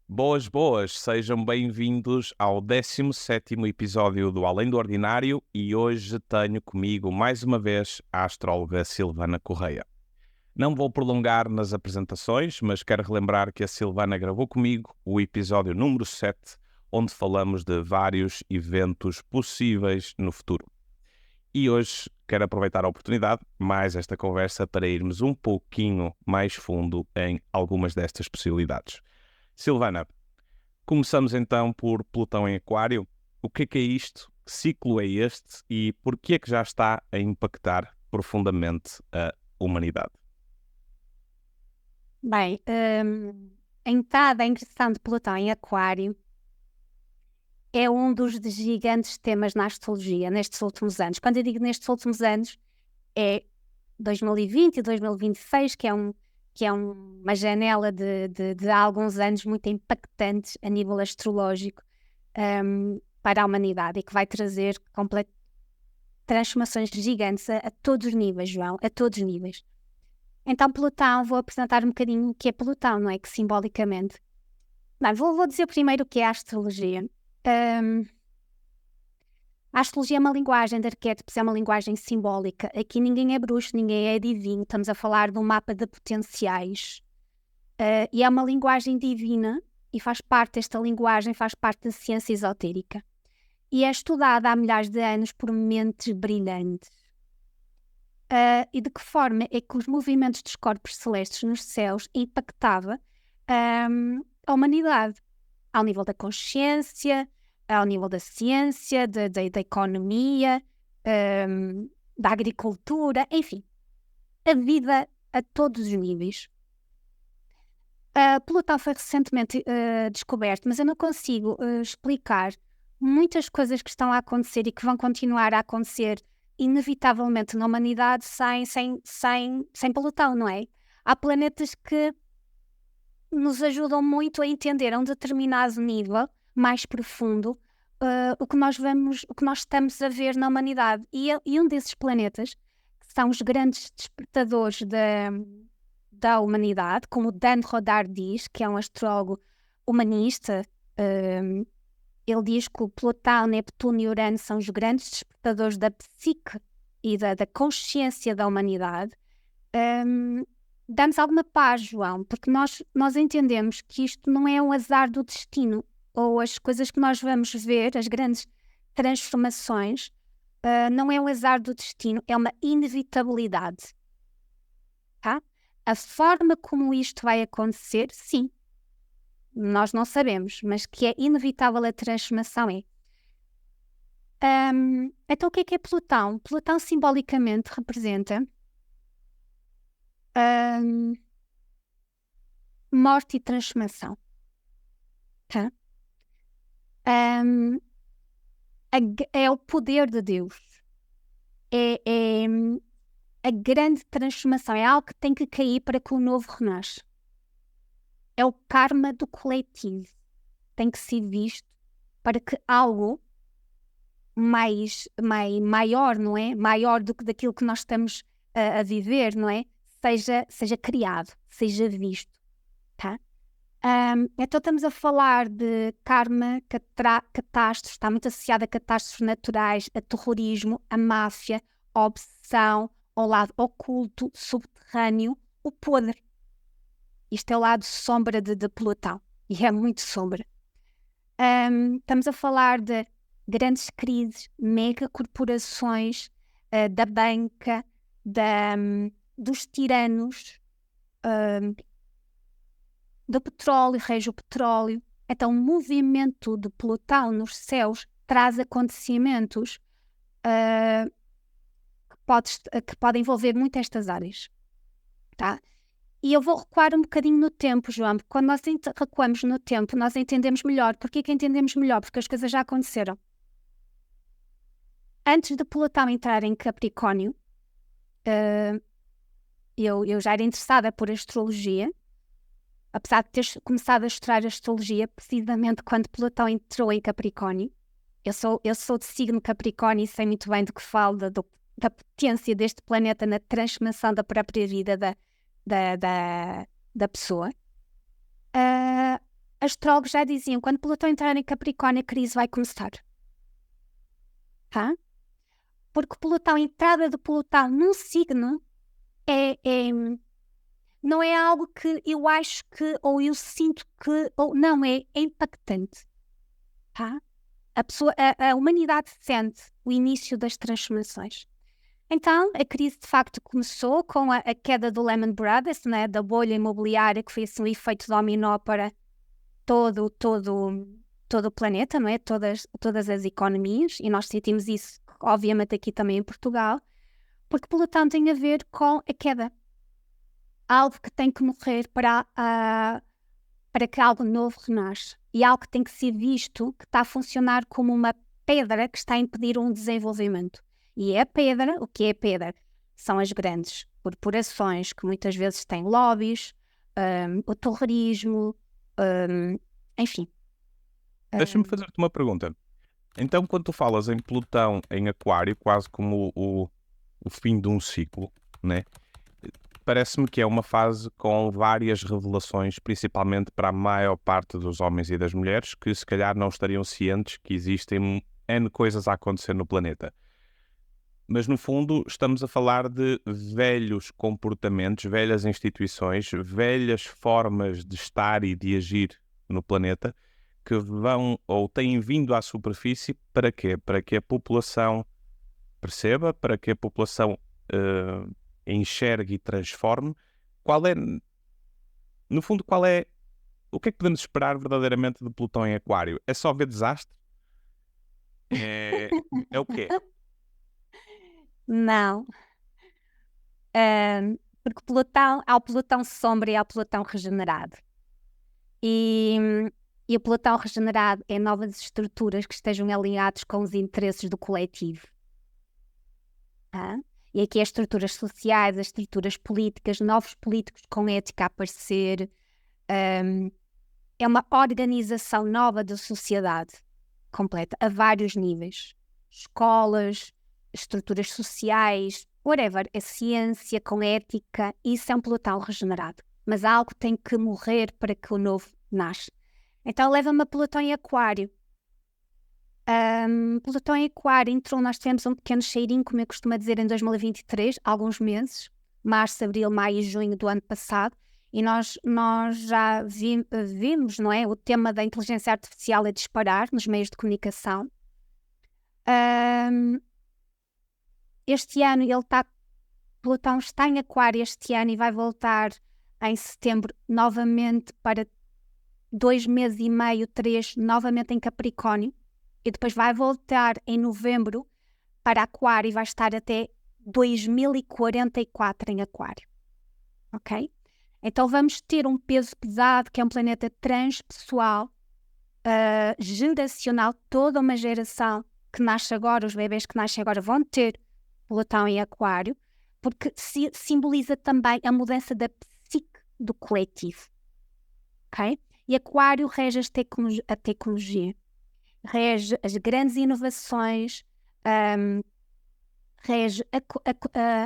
Boas, boas, sejam bem-vindos ao 17º episódio do Além do Ordinário e hoje tenho comigo mais uma vez a astróloga Silvana Correia. Não vou prolongar nas apresentações, mas quero relembrar que a Silvana gravou comigo o episódio número 7, onde falamos de vários eventos possíveis no futuro. E hoje quero aproveitar a oportunidade, mais esta conversa, para irmos um pouquinho mais fundo em algumas destas possibilidades. Silvana, começamos então por Plutão em Aquário. O que é isto? Que ciclo é este? E por que é que já está a impactar profundamente a humanidade? Bem, a entrada ingressão de Plutão em Aquário é um dos gigantes temas na astrologia nestes últimos anos. Quando eu digo nestes últimos anos, é 2020 e 2026, que é uma janela de alguns anos muito impactantes a nível astrológico para a humanidade e que vai trazer transformações gigantes a todos os níveis, João, a todos os níveis. Então, Plutão, vou apresentar um bocadinho o que é Plutão, não é? Que simbolicamente. Bem, vou dizer primeiro o que é a astrologia. A astrologia é uma linguagem de arquétipos, é uma linguagem simbólica. Aqui ninguém é bruxo, ninguém é divino. Estamos a falar de um mapa de potenciais. E é uma linguagem divina e esta linguagem faz parte da ciência esotérica. E é estudada há milhares de anos por mentes brilhantes. E de que forma é que os movimentos dos corpos celestes nos céus impactava a humanidade, ao nível da consciência, ao nível da ciência, da economia, da agricultura, enfim, a vida a todos os níveis. Plutão foi recentemente descoberto, mas eu não consigo explicar muitas coisas que estão a acontecer e que vão continuar a acontecer inevitavelmente na humanidade sem Plutão, não é? Há planetas que nos ajudam muito a entender a um determinado nível mais profundo o que nós estamos a ver na humanidade. E um desses planetas, que são os grandes despertadores da humanidade, como Dan Rodar diz, que é um astrólogo humanista, ele diz que o Plutão, Netuno e Urano são os grandes despertadores da psique e da consciência da humanidade. Dá-nos alguma paz, João, porque nós entendemos que isto não é um azar do destino, ou as coisas que nós vamos ver, as grandes transformações, não é um azar do destino, é uma inevitabilidade. Tá? A forma como isto vai acontecer, sim, nós não sabemos, mas que é inevitável a transformação é. Então o que é Plutão? Plutão simbolicamente representa morte e transformação. Tá? É o poder de Deus. É a grande transformação. É algo que tem que cair para que o novo renasça. É o karma do coletivo. Tem que ser visto para que algo maior, não é? Maior do que daquilo que nós estamos a viver, não é? Seja criado, seja visto, tá? Então estamos a falar de karma, catástrofes, está muito associado a catástrofes naturais, a terrorismo, a máfia, a obsessão, ao lado oculto, subterrâneo, o podre. Isto é o lado sombra de Plutão, e é muito sombra. Estamos a falar de grandes crises, megacorporações, da banca, dos tiranos, do petróleo, rege o petróleo. Então, o movimento de Plutão nos céus traz acontecimentos que podem envolver muito estas áreas. Tá? E eu vou recuar um bocadinho no tempo, João, porque quando nós recuamos no tempo, nós entendemos melhor. Porquê que entendemos melhor? Porque as coisas já aconteceram. Antes de Plutão entrar em Capricórnio, eu já era interessada por astrologia, apesar de ter começado a estudar astrologia precisamente quando Plutão entrou em Capricórnio. Eu sou de signo Capricórnio e sei muito bem do que falo, da potência deste planeta na transformação da própria vida da pessoa. astrólogos já diziam, quando Plutão entrar em Capricórnio, a crise vai começar. Tá? Porque Plutão, a entrada de Plutão num signo não é algo que eu acho que, ou eu sinto que, ou não, é impactante. Tá? A humanidade sente o início das transformações. Então, a crise de facto começou com a queda do Lehman Brothers, né, da bolha imobiliária, que foi assim um efeito dominó para todo o planeta, não é? Todas as economias, e nós sentimos isso, obviamente, aqui também em Portugal, porque Plutão tem a ver com a queda. Algo que tem que morrer para que algo novo renasça. E algo que tem que ser visto, que está a funcionar como uma pedra que está a impedir um desenvolvimento. E é a pedra, o que é a pedra? São as grandes corporações que muitas vezes têm lobbies, o terrorismo, enfim. Deixa-me fazer-te uma pergunta. Então, quando tu falas em Plutão em Aquário, quase como o fim de um ciclo, né? Parece-me que é uma fase com várias revelações, principalmente para a maior parte dos homens e das mulheres, que se calhar não estariam cientes que existem N coisas a acontecer no planeta. Mas, no fundo, estamos a falar de velhos comportamentos, velhas instituições, velhas formas de estar e de agir no planeta, que vão ou têm vindo à superfície para quê? Para que a população perceba, para que a população enxergue e transforme. No fundo, o que é que podemos esperar verdadeiramente de Plutão em Aquário? É só ver desastre? É o quê? Não. Porque há o Plutão sombra e há o Plutão regenerado. E o Plutão regenerado é novas estruturas que estejam alinhadas com os interesses do coletivo. E aqui as estruturas sociais, as estruturas políticas, novos políticos com ética a aparecer. É uma organização nova da sociedade completa, a vários níveis. Escolas, estruturas sociais, whatever, a ciência com ética, isso é um Plutão regenerado. Mas algo tem que morrer para que o novo nasce. Então leva-me a Plutão em Aquário. Plutão em Aquário entrou, nós tivemos um pequeno cheirinho, como eu costumo dizer, em 2023, alguns meses, março, abril, maio e junho do ano passado, e nós já vimos, não é, o tema da inteligência artificial a disparar nos meios de comunicação. Este ano Plutão está em Aquário este ano e vai voltar em setembro novamente para 2 meses e meio, 3, novamente em Capricórnio. E depois vai voltar em novembro para Aquário e vai estar até 2044 em Aquário. Ok? Então vamos ter um peso pesado, que é um planeta transpessoal, geracional, toda uma geração que nasce agora, os bebês que nascem agora vão ter Plutão em Aquário, porque simboliza também a mudança da psique do coletivo. Ok? E Aquário rege a tecnologia. Rege as grandes inovações, rege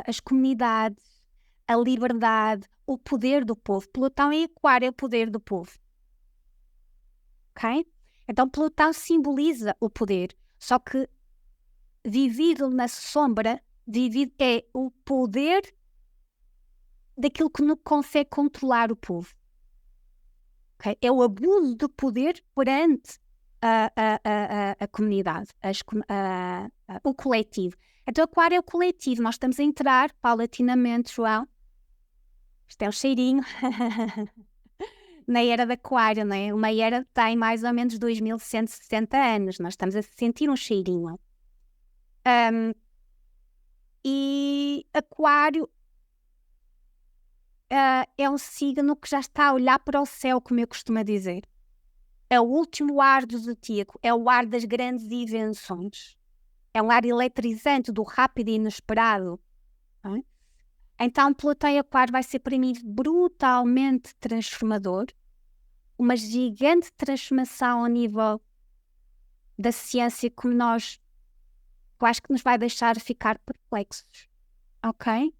as comunidades, a liberdade, o poder do povo. Plutão em Aquário é o poder do povo. Ok? Então Plutão simboliza o poder, só que vivido na sombra, é o poder daquilo que não consegue controlar o povo. Okay? É o abuso de poder perante a comunidade, o coletivo. Então, Aquário é o coletivo. Nós estamos a entrar paulatinamente, João. Isto é um cheirinho. Na era de Aquário, não é? Uma era que tem mais ou menos 2160 anos. Nós estamos a sentir um cheirinho. E Aquário é um signo que já está a olhar para o céu, como eu costumo dizer. É o último ar do zodíaco, é o ar das grandes invenções. É um ar eletrizante, do rápido e inesperado. É? Então, Plutão em Aquário vai ser para mim brutalmente transformador. Uma gigante transformação ao nível da ciência que eu acho que nos vai deixar ficar perplexos. Ok?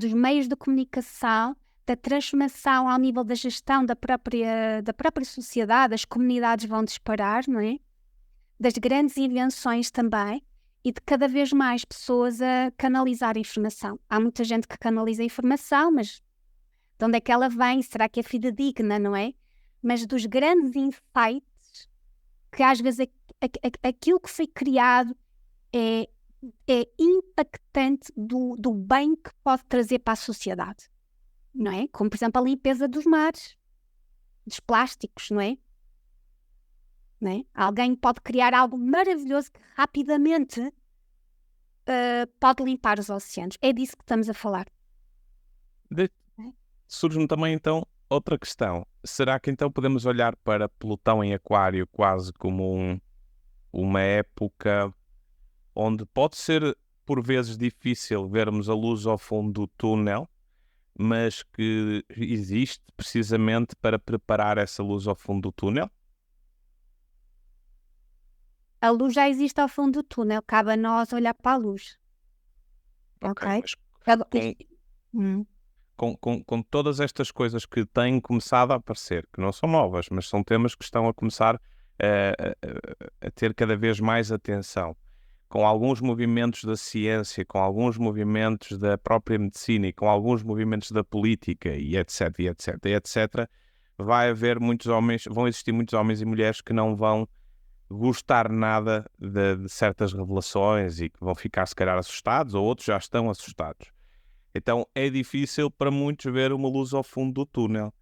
Dos meios de comunicação, da transformação ao nível da gestão da própria sociedade, as comunidades vão disparar, não é? Das grandes invenções também, e de cada vez mais pessoas a canalizar a informação. Há muita gente que canaliza a informação, mas de onde é que ela vem? Será que é fidedigna, não é? Mas dos grandes insights, que às vezes aquilo que foi criado é impactante do bem que pode trazer para a sociedade, não é? Como, por exemplo, a limpeza dos mares, dos plásticos, não é? Não é? Alguém pode criar algo maravilhoso que rapidamente pode limpar os oceanos. É disso que estamos a falar. Surge-me também então outra questão. Será que então podemos olhar para Plutão em Aquário quase como uma época onde pode ser por vezes difícil vermos a luz ao fundo do túnel, mas que existe precisamente para preparar essa luz ao fundo do túnel? A luz já existe ao fundo do túnel, cabe a nós olhar para a luz. Ok? Mas com todas estas coisas que têm começado a aparecer, que não são novas, mas são temas que estão a começar a ter cada vez mais atenção, com alguns movimentos da ciência, com alguns movimentos da própria medicina e com alguns movimentos da política e etc, e etc, e etc, vão existir muitos homens e mulheres que não vão gostar nada de certas revelações e que vão ficar se calhar assustados, ou outros já estão assustados. Então é difícil para muitos ver uma luz ao fundo do túnel.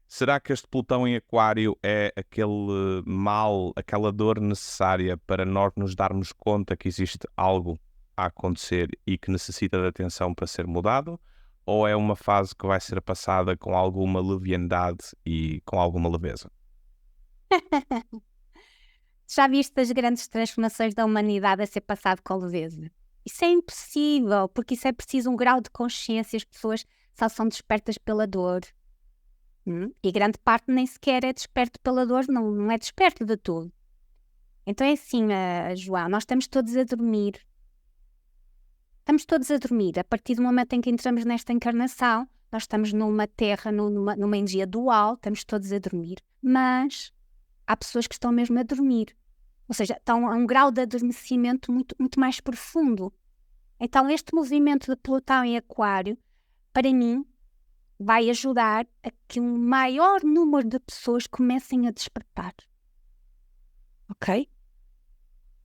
Será que este Plutão em Aquário é aquele mal, aquela dor necessária para nós nos darmos conta que existe algo a acontecer e que necessita de atenção para ser mudado? Ou é uma fase que vai ser passada com alguma leviandade e com alguma leveza? Já viste as grandes transformações da humanidade a ser passado com leveza? Isso é impossível, porque isso é preciso um grau de consciência, as pessoas só são despertas pela dor. E grande parte nem sequer é desperto pela dor, não é desperto de tudo. Então é assim, João, nós estamos todos a dormir. Estamos todos a dormir. A partir do momento em que entramos nesta encarnação, nós estamos numa terra, numa energia dual, estamos todos a dormir. Mas há pessoas que estão mesmo a dormir. Ou seja, estão a um grau de adormecimento muito, muito mais profundo. Então este movimento de Plutão em Aquário, para mim, vai ajudar a que um maior número de pessoas comecem a despertar. Ok?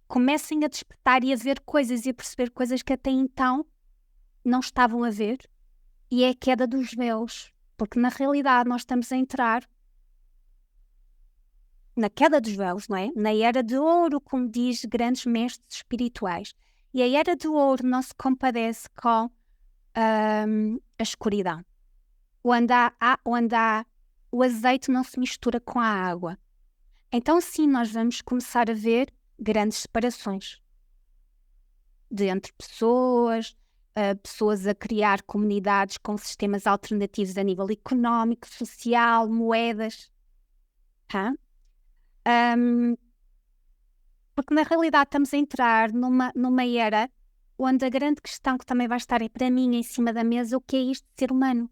Comecem a despertar e a ver coisas e a perceber coisas que até então não estavam a ver. E é a queda dos véus. Porque na realidade nós estamos a entrar na queda dos véus, não é? Na Era de Ouro, como diz grandes mestres espirituais. E a Era de Ouro não se compadece com a escuridão. Onde o azeite não se mistura com a água. Então sim, nós vamos começar a ver grandes separações entre pessoas, pessoas a criar comunidades com sistemas alternativos a nível económico, social, moedas. Porque na realidade estamos a entrar numa era onde a grande questão que também vai estar para mim em cima da mesa, o que é isto de ser humano?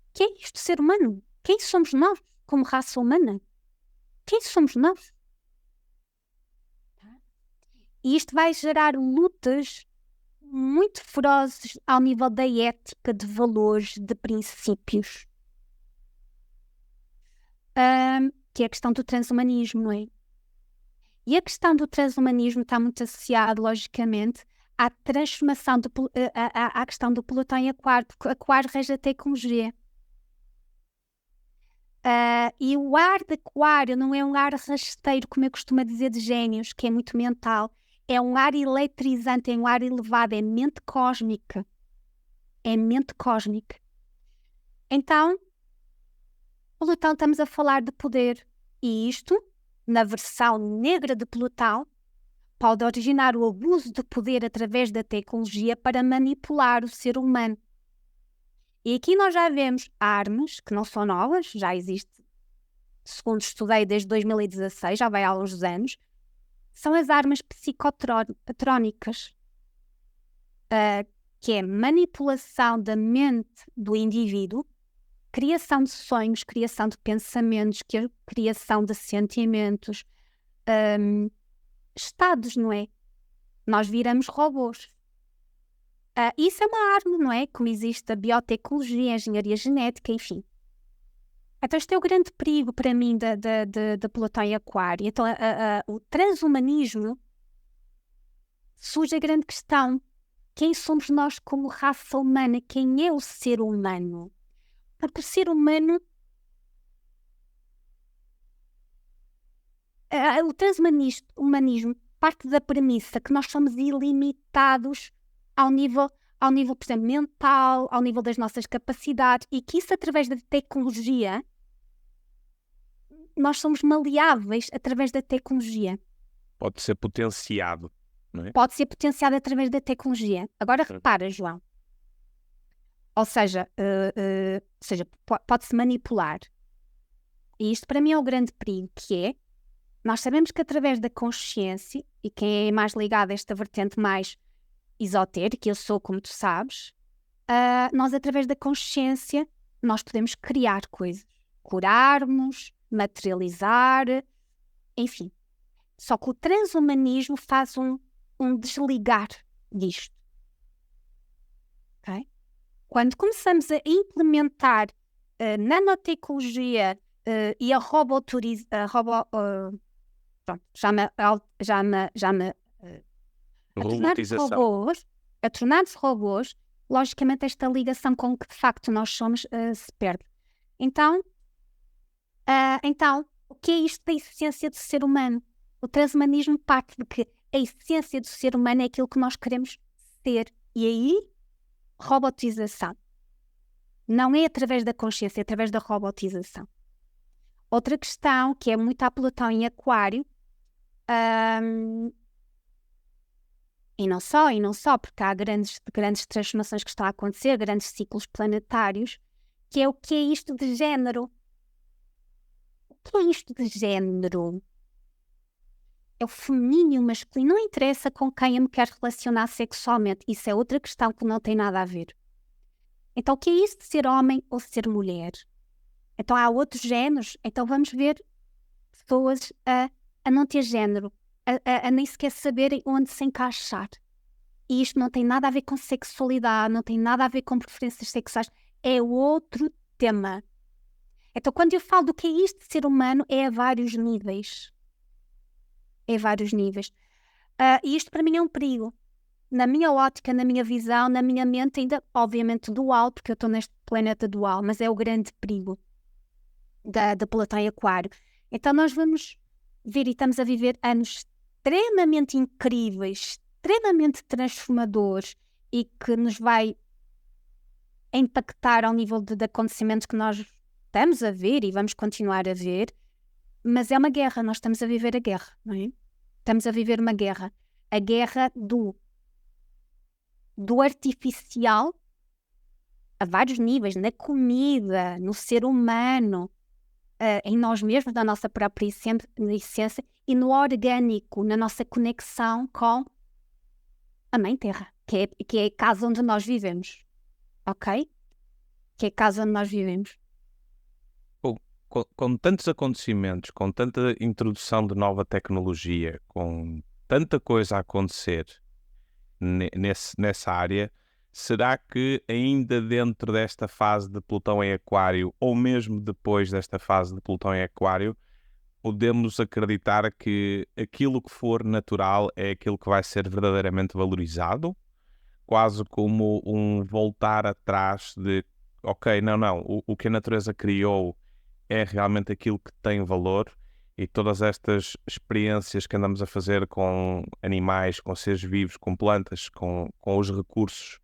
O que é isto de ser humano? Quem somos nós como raça humana? Quem somos nós? E isto vai gerar lutas muito ferozes ao nível da ética, de valores, de princípios. Que é a questão do transhumanismo, não é? E a questão do transhumanismo está muito associada, logicamente, à transformação, à questão do Plutão em Aquário, porque Aquário rege até com G. E o ar de Aquário não é um ar rasteiro, como eu costumo dizer, de gênios, que é muito mental. É um ar eletrizante, é um ar elevado, é mente cósmica. É mente cósmica. Então, Plutão, estamos a falar de poder. E isto, na versão negra de Plutão, pode originar o abuso de poder através da tecnologia para manipular o ser humano. E aqui nós já vemos armas que não são novas, já existe, segundo estudei desde 2016, já vai há uns anos, são as armas psicotrónicas, que é manipulação da mente do indivíduo criação de sonhos, criação de pensamentos, criação de sentimentos, estados, não é? Nós viramos robôs. Isso é uma arma, não é? Como existe a biotecnologia, a engenharia genética, enfim. Então este é o grande perigo para mim da Plutão em Aquário. Então o transhumanismo surge a grande questão. Quem somos nós como raça humana? Quem é o ser humano? Porque o ser humano... o transhumanismo parte da premissa que nós somos ilimitados ao nível, por exemplo, mental, ao nível das nossas capacidades, e que isso, através da tecnologia, nós somos maleáveis através da tecnologia. Pode ser potenciado, não é? Pode ser potenciado através da tecnologia. Agora repara, João. Ou seja, pode-se manipular. E isto para mim é o grande perigo, que é, nós sabemos que através da consciência, e quem é mais ligado a esta vertente mais esotérica, eu sou, como tu sabes, nós através da consciência, nós podemos criar coisas, curar-nos, materializar, enfim. Só que o transhumanismo faz um desligar disto. Okay? Quando começamos a implementar nanotecnologia e a a tornar-se robôs, logicamente esta ligação com o que de facto nós somos se perde. Então, o que é isto da essência do ser humano? O transhumanismo parte de que a essência do ser humano é aquilo que nós queremos ser. E aí, robotização. Não é através da consciência, é através da robotização. Outra questão, que é muito a Plutão em Aquário, e não só, porque há grandes transformações que estão a acontecer, grandes ciclos planetários, que é o que é isto de género. O que é isto de género? É o feminino e o masculino. Não interessa com quem eu me quero relacionar sexualmente. Isso é outra questão que não tem nada a ver. Então, o que é isso de ser homem ou ser mulher? Então, há outros géneros. Então, vamos ver pessoas a não ter género, a nem sequer saberem onde se encaixar. E isto não tem nada a ver com sexualidade, não tem nada a ver com preferências sexuais. É outro tema. Então, quando eu falo do que é isto de ser humano, é a vários níveis. É a vários níveis. E isto para mim é um perigo. Na minha ótica, na minha visão, na minha mente, ainda obviamente dual, porque eu estou neste planeta dual, mas é o grande perigo da Plutão em Aquário. Então nós vamos ver e estamos a viver anos extremamente incríveis, extremamente transformadores e que nos vai impactar ao nível de acontecimentos que nós estamos a ver e vamos continuar a ver, mas é uma guerra, nós estamos a viver a guerra, não é? Estamos a viver uma guerra. A guerra do artificial a vários níveis, na comida, no ser humano, em nós mesmos, na nossa própria essência, e no orgânico, na nossa conexão com a Mãe Terra, que é a casa onde nós vivemos. Ok? Que é a casa onde nós vivemos. Com tantos acontecimentos, com tanta introdução de nova tecnologia, com tanta coisa a acontecer nessa área, será que ainda dentro desta fase de Plutão em Aquário, ou mesmo depois desta fase de Plutão em Aquário, podemos acreditar que aquilo que for natural é aquilo que vai ser verdadeiramente valorizado? Quase como um voltar atrás de, ok, não, o que a natureza criou é realmente aquilo que tem valor, e todas estas experiências que andamos a fazer com animais, com seres vivos, com plantas, com os recursos,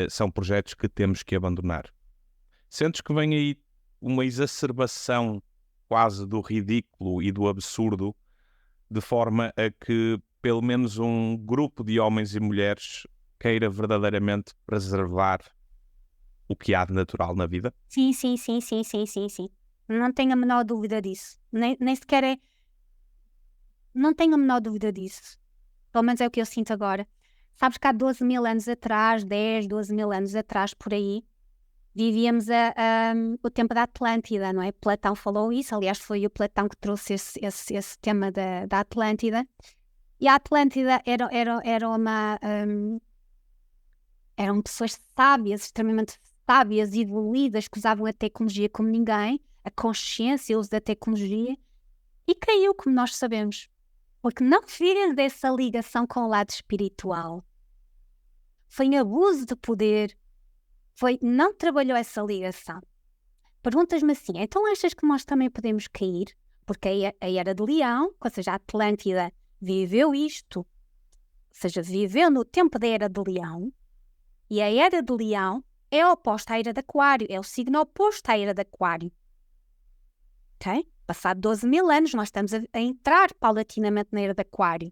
são projetos que temos que abandonar. Sentes que vem aí uma exacerbação quase do ridículo e do absurdo, de forma a que pelo menos um grupo de homens e mulheres queira verdadeiramente preservar o que há de natural na vida? Sim. Não tenho a menor dúvida disso. Nem sequer é... Não tenho a menor dúvida disso. Pelo menos é o que eu sinto agora. Sabes que há 12 mil anos atrás, 10, 12 mil anos atrás, por aí, vivíamos o tempo da Atlântida, não é? Platão falou isso, aliás foi o Platão que trouxe esse tema da Atlântida. E a Atlântida eram pessoas sábias, extremamente sábias e evoluídas, que usavam a tecnologia como ninguém, a consciência, o uso da tecnologia, e caiu, como nós sabemos, porque não fez essa ligação com o lado espiritual. Foi em abuso de poder, não trabalhou essa ligação. Perguntas-me assim, então achas que nós também podemos cair? Porque a Era de Leão, ou seja, a Atlântida viveu isto, ou seja, viveu no tempo da Era de Leão, e a Era de Leão é oposta à Era de Aquário, é o signo oposto à Era de Aquário. Ok? Passado 12 mil anos, nós estamos a entrar paulatinamente na Era de Aquário.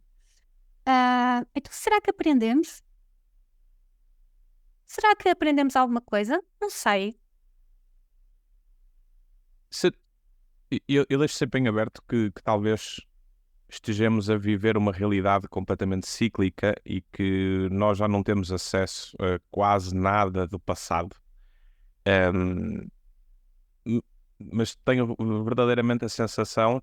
Então, será que aprendemos? Será que aprendemos alguma coisa? Não sei. Eu deixo sempre em aberto que talvez estejamos a viver uma realidade completamente cíclica e que nós já não temos acesso a quase nada do passado. Mas tenho verdadeiramente a sensação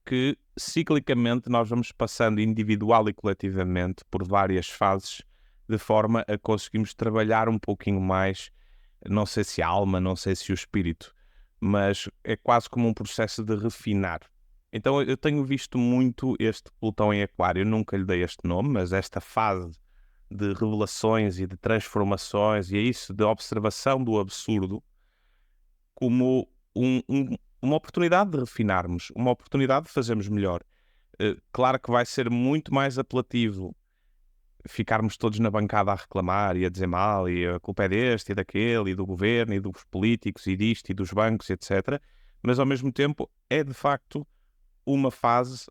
que ciclicamente nós vamos passando individual e coletivamente por várias fases de forma a conseguirmos trabalhar um pouquinho mais, não sei se a alma, não sei se o espírito, mas é quase como um processo de refinar. Então eu tenho visto muito este Plutão em Aquário, eu nunca lhe dei este nome, mas esta fase de revelações e de transformações e é isso, de observação do absurdo, como uma oportunidade de refinarmos, uma oportunidade de fazermos melhor. Claro que vai ser muito mais apelativo ficarmos todos na bancada a reclamar e a dizer mal, e a culpa é deste e daquele, e do governo, e dos políticos, e disto, e dos bancos, etc. Mas ao mesmo tempo é de facto uma fase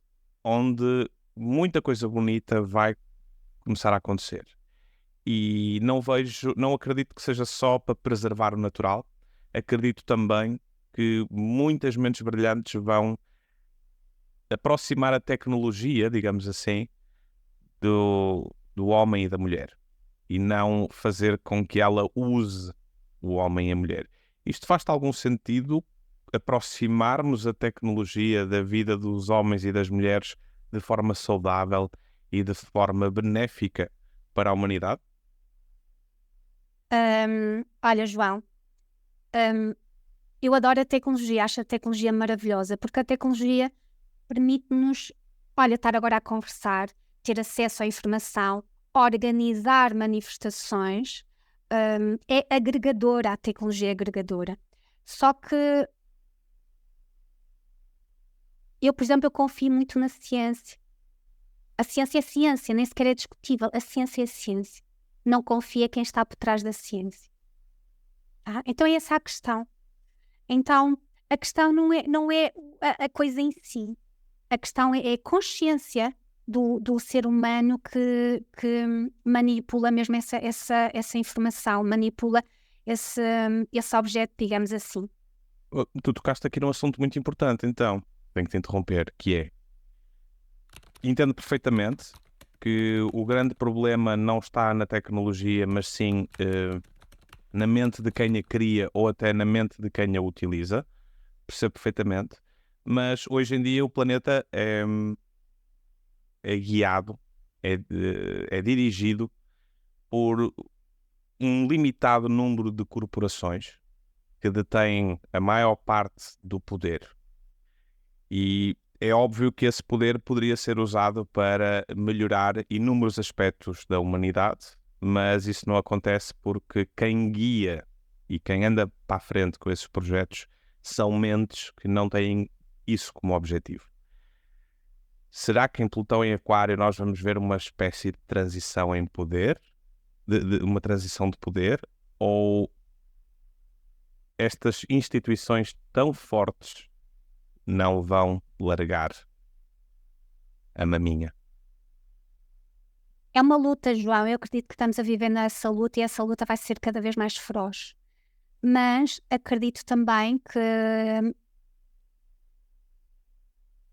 onde muita coisa bonita vai começar a acontecer. E não acredito que seja só para preservar o natural, acredito também que muitas mentes brilhantes vão aproximar a tecnologia, digamos assim, do homem e da mulher e não fazer com que ela use o homem e a mulher. Isto faz-te algum sentido, aproximarmos a tecnologia da vida dos homens e das mulheres de forma saudável e de forma benéfica para a humanidade? Olha, João, eu adoro a tecnologia, acho a tecnologia maravilhosa, porque a tecnologia permite-nos, olha, estar agora a conversar, ter acesso à informação, organizar manifestações, é agregadora, a tecnologia é agregadora. Só que eu, por exemplo, eu confio muito na ciência. A ciência é ciência, nem sequer é discutível. A ciência é ciência. Não confia quem está por trás da ciência. Tá? Então é essa a questão. Então, a questão não é a coisa em si. A questão é a consciência do ser humano que manipula mesmo essa informação, manipula esse objeto, digamos assim. Tu tocaste aqui num assunto muito importante, então tenho que te interromper, que é, entendo perfeitamente que o grande problema não está na tecnologia, mas sim na mente de quem a cria ou até na mente de quem a utiliza, percebo perfeitamente, mas hoje em dia o planeta é guiado, é dirigido por um limitado número de corporações que detêm a maior parte do poder. E é óbvio que esse poder poderia ser usado para melhorar inúmeros aspectos da humanidade, mas isso não acontece porque quem guia e quem anda para a frente com esses projetos são mentes que não têm isso como objetivo. Será que em Plutão em Aquário nós vamos ver uma espécie de transição em poder? Uma transição de poder? Ou estas instituições tão fortes não vão largar a maminha? É uma luta, João. Eu acredito que estamos a viver nessa luta e essa luta vai ser cada vez mais feroz. Mas acredito também que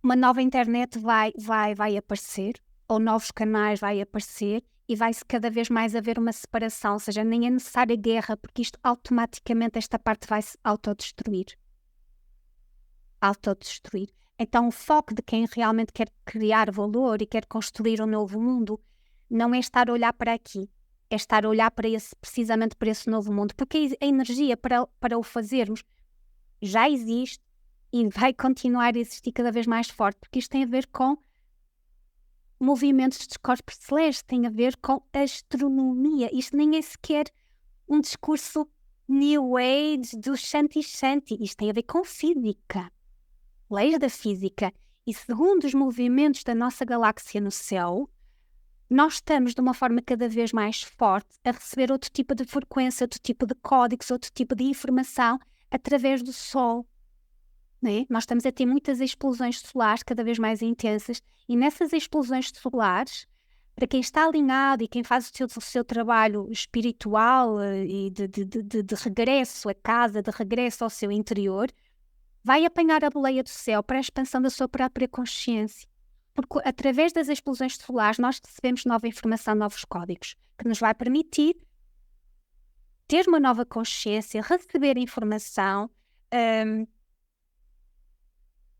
uma nova internet vai aparecer, ou novos canais vai aparecer, e vai-se cada vez mais haver uma separação, ou seja, nem é necessária guerra, porque isto automaticamente, esta parte vai-se autodestruir. Então o foco de quem realmente quer criar valor e quer construir um novo mundo não é estar a olhar para aqui, é estar a olhar precisamente para esse novo mundo, porque a energia para o fazermos já existe e vai continuar a existir cada vez mais forte, porque isto tem a ver com movimentos dos corpos celestes, tem a ver com astronomia. Isto nem é sequer um discurso New Age do Shanti Shanti. Isto tem a ver com física, leis da física. E segundo os movimentos da nossa galáxia no céu, nós estamos de uma forma cada vez mais forte a receber outro tipo de frequência, outro tipo de códigos, outro tipo de informação através do Sol. Né? Nós estamos a ter muitas explosões solares cada vez mais intensas e nessas explosões solares, para quem está alinhado e quem faz o seu trabalho espiritual e de regresso a casa, de regresso ao seu interior, vai apanhar a boleia do céu para a expansão da sua própria consciência. Porque através das explosões solares nós recebemos nova informação, novos códigos, que nos vai permitir ter uma nova consciência, receber informação,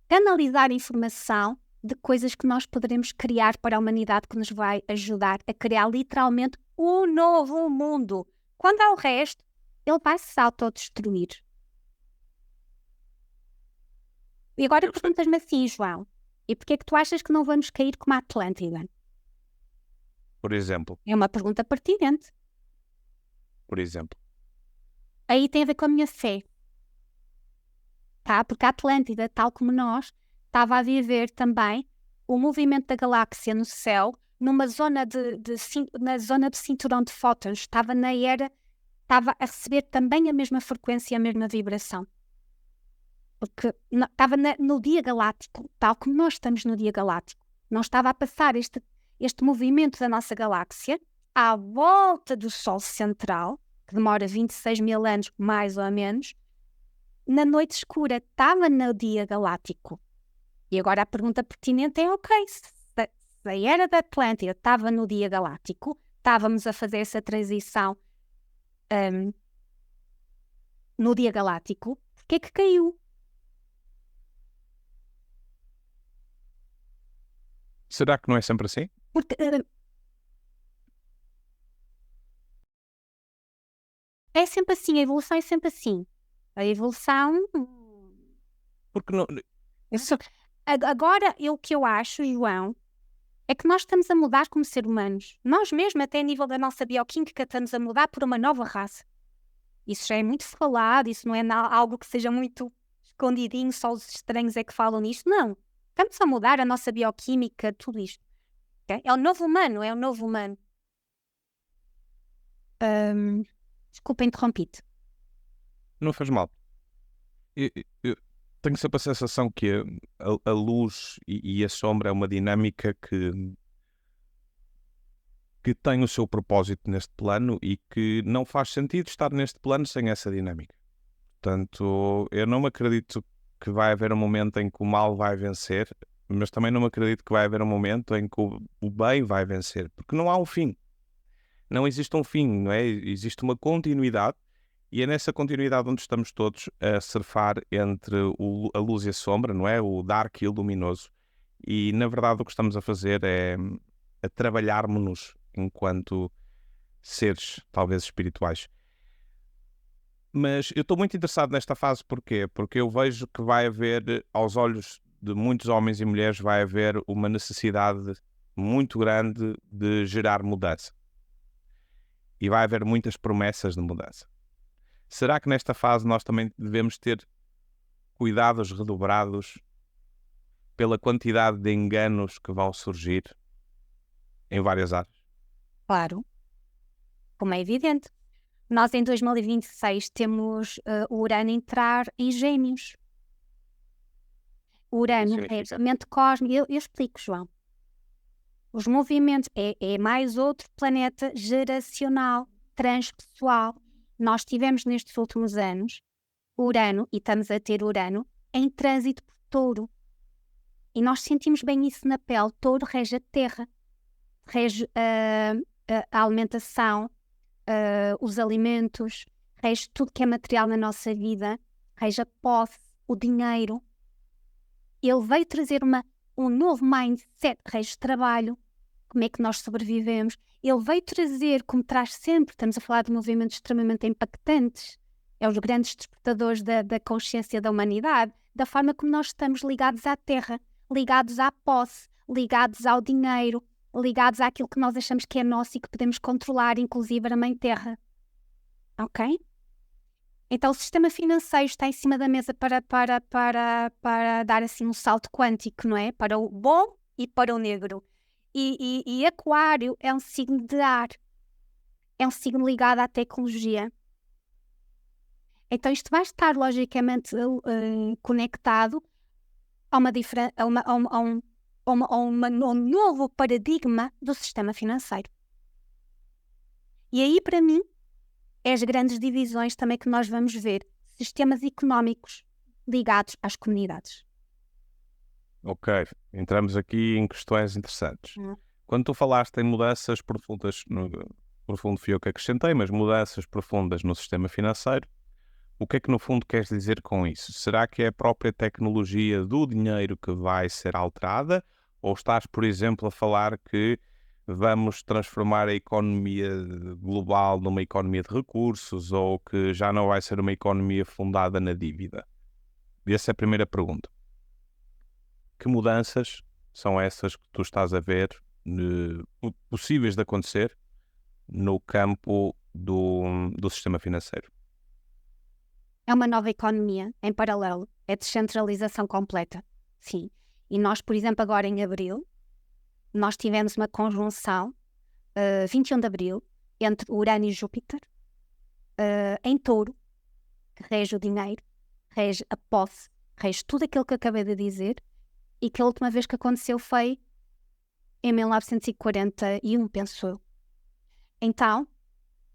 canalizar informação de coisas que nós poderemos criar para a humanidade, que nos vai ajudar a criar literalmente um novo mundo. Quando há o resto, ele vai se autodestruir. E agora perguntas-me assim, João, e porquê é que tu achas que não vamos cair como a Atlântida? Por exemplo. É uma pergunta pertinente. Por exemplo. Aí tem a ver com a minha fé. Tá? Porque a Atlântida, tal como nós, estava a viver também o movimento da galáxia no céu, numa zona na zona de cinturão de fótons, estava a receber também a mesma frequência e a mesma vibração. Porque estava no dia galáctico, tal como nós estamos no dia galáctico. Não estava a passar este movimento da nossa galáxia à volta do Sol central, que demora 26 mil anos, mais ou menos, na noite escura, estava no dia galáctico. E agora a pergunta pertinente é, ok, se a era da Atlântida estava no dia galáctico, estávamos a fazer essa transição no dia galáctico, porquê é que caiu? Será que não é sempre assim? Porque é sempre assim, a evolução é sempre assim. A evolução... Porque não... Agora, o que eu acho, João, é que nós estamos a mudar como seres humanos. Nós mesmos, até a nível da nossa bioquímica, estamos a mudar por uma nova raça. Isso já é muito falado, isso não é algo que seja muito escondidinho, só os estranhos é que falam nisto. Não. Estamos a mudar a nossa bioquímica, tudo isto. Okay? É o novo humano, é o novo humano. Desculpa, interrompi-te. Não faz mal. Eu tenho sempre a sensação que a luz e a sombra é uma dinâmica que tem o seu propósito neste plano e que não faz sentido estar neste plano sem essa dinâmica. Portanto, eu não me acredito que vai haver um momento em que o mal vai vencer, mas também não me acredito que vai haver um momento em que o bem vai vencer, porque não há um fim. Não existe um fim, não é? Existe uma continuidade e é nessa continuidade onde estamos todos a surfar entre a luz e a sombra, não é? O dark e o luminoso. E, na verdade, o que estamos a fazer é a trabalharmos-nos enquanto seres, talvez, espirituais. Mas eu estou muito interessado nesta fase, porquê? Porque eu vejo que vai haver, aos olhos de muitos homens e mulheres, vai haver uma necessidade muito grande de gerar mudança. E vai haver muitas promessas de mudança. Será que nesta fase nós também devemos ter cuidados redobrados pela quantidade de enganos que vão surgir em várias áreas? Claro, como é evidente. Nós em 2026 temos o Urano entrar em Gêmeos. O Urano é mente cósmica. Eu explico, João. Os movimentos é mais outro planeta geracional, transpessoal. Nós tivemos nestes últimos anos Urano, e estamos a ter Urano, em trânsito por Touro. E nós sentimos bem isso na pele. Touro rege a terra, rege a alimentação, os alimentos, rege tudo que é material na nossa vida, rege a posse, o dinheiro. Ele veio trazer um novo mindset, rege trabalho, como é que nós sobrevivemos. Ele veio trazer, como traz sempre, estamos a falar de movimentos extremamente impactantes, é os grandes despertadores da consciência da humanidade, da forma como nós estamos ligados à terra, ligados à posse, ligados ao dinheiro, ligados àquilo que nós achamos que é nosso e que podemos controlar, inclusive a Mãe Terra. Ok? Então o sistema financeiro está em cima da mesa para dar assim um salto quântico, não é? Para o bom e para o negro. E Aquário é um signo de ar. É um signo ligado à tecnologia. Então isto vai estar logicamente conectado a um novo paradigma do sistema financeiro. E aí, para mim, é as grandes divisões também que nós vamos ver. Sistemas económicos ligados às comunidades. Ok, entramos aqui em questões interessantes. Quando tu falaste em mudanças profundas, profundo fui eu que acrescentei, mas mudanças profundas no sistema financeiro, o que é que no fundo queres dizer com isso? Será que é a própria tecnologia do dinheiro que vai ser alterada? Ou estás, por exemplo, a falar que vamos transformar a economia global numa economia de recursos ou que já não vai ser uma economia fundada na dívida? Essa é a primeira pergunta. Que mudanças são essas que tu estás a ver possíveis de acontecer no campo do sistema financeiro? É uma nova economia em paralelo. É descentralização completa. Sim. E nós, por exemplo, agora em abril, nós tivemos uma conjunção, 21 de abril, entre Urano e Júpiter, em Touro, que rege o dinheiro, rege a posse, rege tudo aquilo que eu acabei de dizer, e que a última vez que aconteceu foi em 1941, penso eu. Então,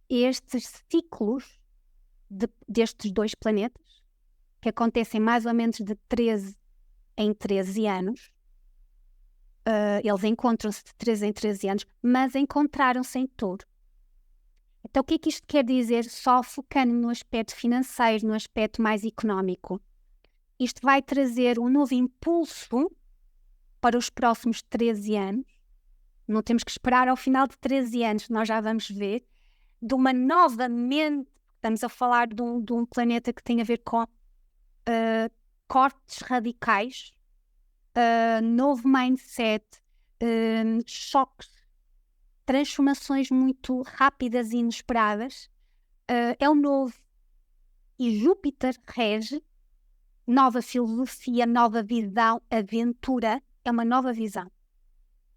estes ciclos destes dois planetas, que acontecem mais ou menos de 13 em 13 anos, eles encontram-se de 13 em 13 anos, mas encontraram-se em Touro. Então o que é que isto quer dizer, só focando no aspecto financeiro, no aspecto mais económico? Isto vai trazer um novo impulso para os próximos 13 anos. Não temos que esperar ao final de 13 anos, nós já vamos ver, de uma nova mente. Estamos a falar de um planeta que tem a ver com cortes radicais, novo mindset, choques, transformações muito rápidas e inesperadas. É o novo. E Júpiter rege nova filosofia, nova visão, aventura. É uma nova visão.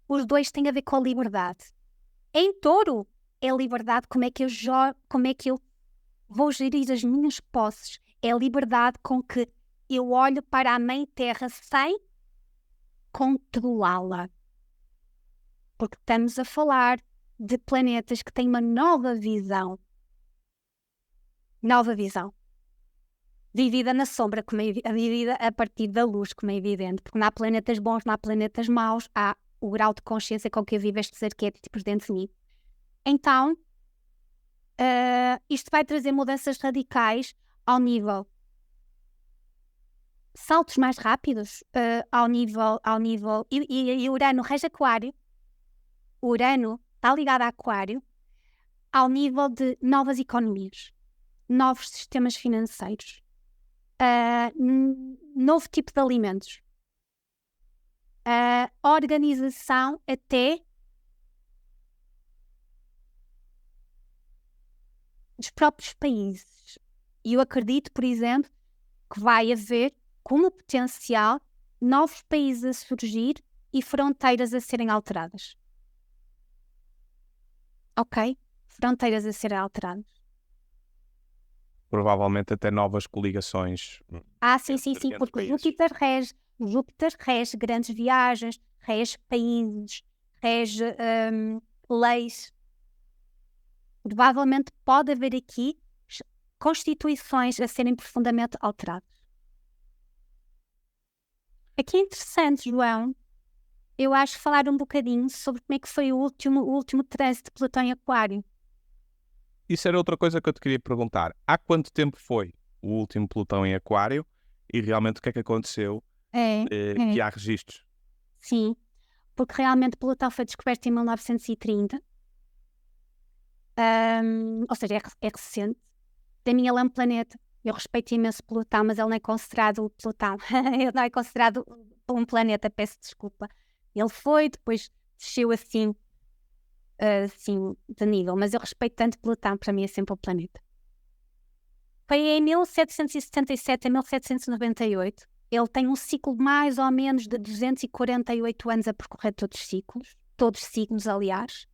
Os dois têm a ver com a liberdade. Em Touro é liberdade, como é que eu vou gerir as minhas posses. É a liberdade com que eu olho para a Mãe Terra sem controlá-la. Porque estamos a falar de planetas que têm uma nova visão. Nova visão. Vivida na sombra, vivida a partir da luz, como é evidente. Porque não há planetas bons, não há planetas maus, há o grau de consciência com que eu vivo estes arquétipos dentro de mim. Então, isto vai trazer mudanças radicais ao nível saltos mais rápidos, ao nível e Urano rege Aquário. Urano está ligado a Aquário ao nível de novas economias, novos sistemas financeiros, novo tipo de alimentos, organização até dos próprios países. E eu acredito, por exemplo, que vai haver como potencial novos países a surgir e fronteiras a serem alteradas. Ok? Fronteiras a serem alteradas. Provavelmente até novas coligações. Sim, porque Júpiter rege grandes viagens, rege países, rege leis. Provavelmente pode haver aqui constituições a serem profundamente alteradas. Aqui é interessante, João, eu acho falar um bocadinho sobre como é que foi o último trânsito de Plutão em Aquário. Isso era outra coisa que eu te queria perguntar. Há quanto tempo foi o último Plutão em Aquário e realmente o que é que aconteceu que há registros? Sim, porque realmente Plutão foi descoberto em 1930, ou seja, é recente. Da minha ele é um planeta. Eu respeito imenso Plutão, mas ele não é considerado Plutão. Ele não é considerado um planeta, peço desculpa. Ele foi, depois desceu assim de nível, mas eu respeito tanto Plutão, para mim é sempre o planeta. Foi em 1777 a 1798. Ele tem um ciclo de mais ou menos de 248 anos a percorrer todos os ciclos, todos os signos, aliás,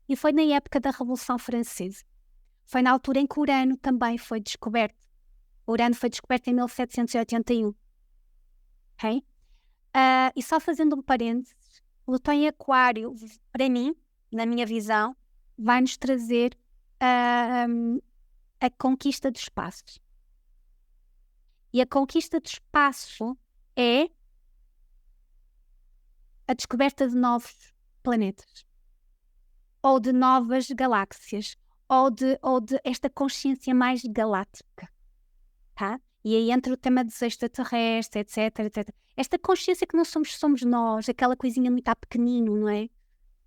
e foi na época da Revolução Francesa. Foi na altura em que Urano também foi descoberto. Urano foi descoberto em 1781. Okay? E só fazendo um parênteses, Plutão em Aquário, para mim, na minha visão, vai-nos trazer a conquista do espaço. E a conquista do espaço é a descoberta de novos planetas, ou de novas galáxias, ou de esta consciência mais galáctica. Tá? E aí entra o tema dos extraterrestres, etc, etc. Esta consciência que não somos nós, aquela coisinha muito pequenino, não é?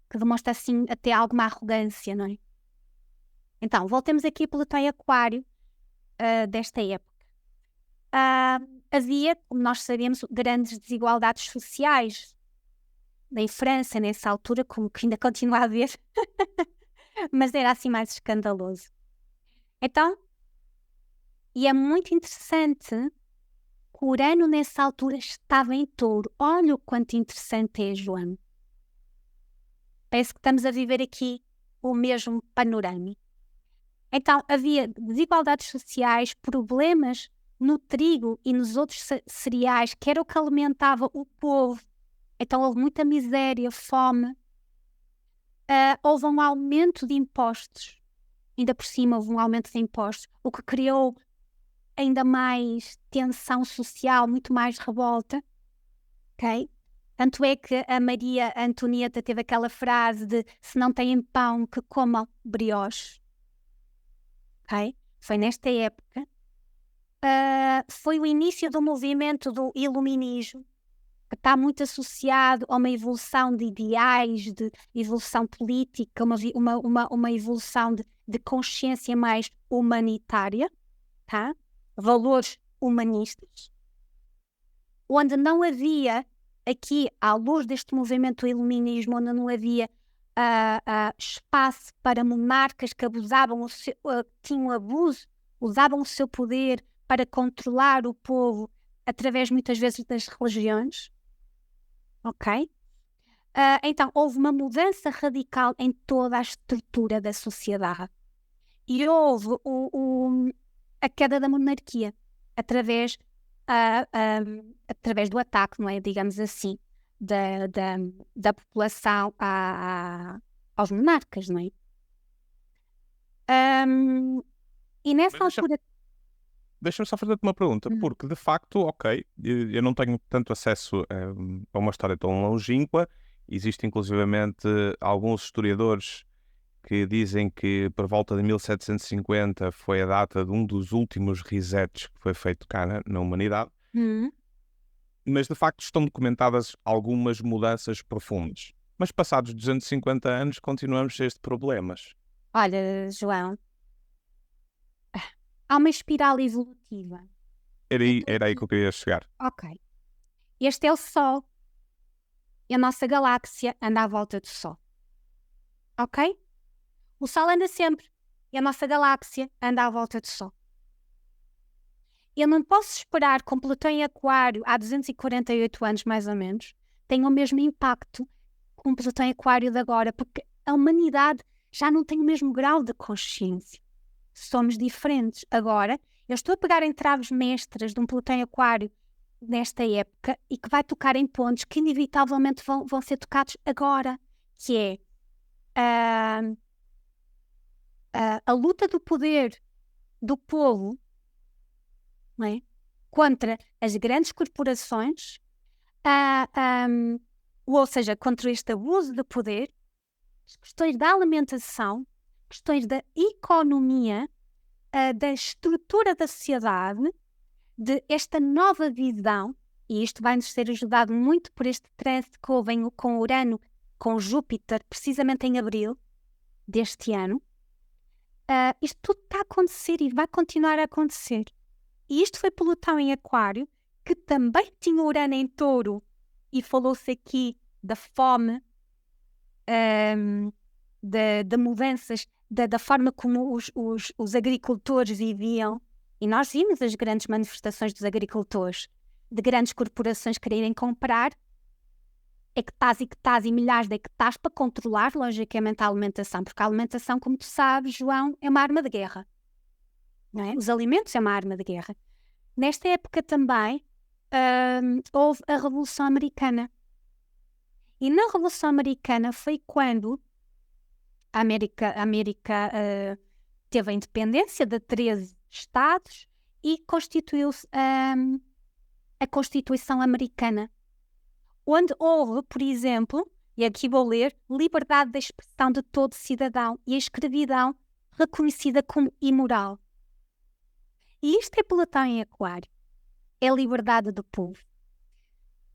Que demonstra assim até alguma arrogância, não é? Então, voltemos aqui a Plutão e Aquário desta época. Havia, como nós sabemos, grandes desigualdades sociais em França, nessa altura, como que ainda continua a haver, mas era assim mais escandaloso. Então, e é muito interessante que Urano nessa altura estava em Touro. Olha o quanto interessante é, João. Parece que estamos a viver aqui o mesmo panorama. Então, havia desigualdades sociais, problemas no trigo e nos outros cereais, que era o que alimentava o povo. Então, houve muita miséria, fome. Houve um aumento de impostos. Ainda por cima, houve um aumento de impostos, o que criou ainda mais tensão social, muito mais revolta. Ok? Tanto é que a Maria Antonieta teve aquela frase de se não têm pão, que comam brioche. Okay? Foi nesta época. Foi o início do movimento do iluminismo, que está muito associado a uma evolução de ideais, de evolução política, uma evolução de consciência mais humanitária, tá? Valores humanistas, onde não havia, aqui à luz deste movimento do iluminismo, onde não havia espaço para monarcas que abusavam, tinham abuso, usavam o seu poder para controlar o povo através muitas vezes das religiões. Ok? Então houve uma mudança radical em toda a estrutura da sociedade e houve a queda da monarquia através do ataque, não é? Digamos assim, da população aos monarcas, não é? E nessa altura... Deixa-me só fazer-te uma pergunta, porque de facto, ok, eu não tenho tanto acesso a uma história tão longínqua. Existem inclusivamente alguns historiadores que dizem que por volta de 1750 foi a data de um dos últimos resets que foi feito cá na humanidade. Mas de facto estão documentadas algumas mudanças profundas. Mas passados 250 anos continuamos cheios de problemas. Olha, João, há uma espiral evolutiva. Era aí que eu queria chegar. Ok. Este é o Sol. E a nossa galáxia anda à volta do Sol. Ok? O Sol anda sempre. E a nossa galáxia anda à volta do Sol. Eu não posso esperar que Plutão em Aquário, há 248 anos mais ou menos, tenha o mesmo impacto com Plutão em Aquário de agora, porque a humanidade já não tem o mesmo grau de consciência. Somos diferentes. Agora, eu estou a pegar entraves mestras de um Plutão em Aquário nesta época e que vai tocar em pontos que inevitavelmente vão ser tocados agora, que é a luta do poder do povo, não é? Contra as grandes corporações, ou seja, contra este abuso de poder, as questões da alimentação, questões da economia, da estrutura da sociedade, de esta nova visão, e isto vai-nos ser ajudado muito por este trânsito que houve com Urano, com Júpiter, precisamente em abril deste ano. Isto tudo está a acontecer e vai continuar a acontecer. E isto foi Plutão em Aquário, que também tinha Urano em Touro, e falou-se aqui da fome, de mudanças, da forma como os agricultores viviam. E nós vimos as grandes manifestações dos agricultores, de grandes corporações quererem comprar hectares e milhares de hectares para controlar, logicamente, a alimentação. Porque a alimentação, como tu sabes, João, é uma arma de guerra. Não é? Os alimentos é uma arma de guerra. Nesta época também houve a Revolução Americana. E na Revolução Americana foi quando a América teve a independência de 13 Estados e constituiu-se a Constituição Americana, onde houve, por exemplo, e aqui vou ler, liberdade de expressão de todo cidadão e a escravidão reconhecida como imoral. E isto é Plutão em Aquário. É a liberdade do povo.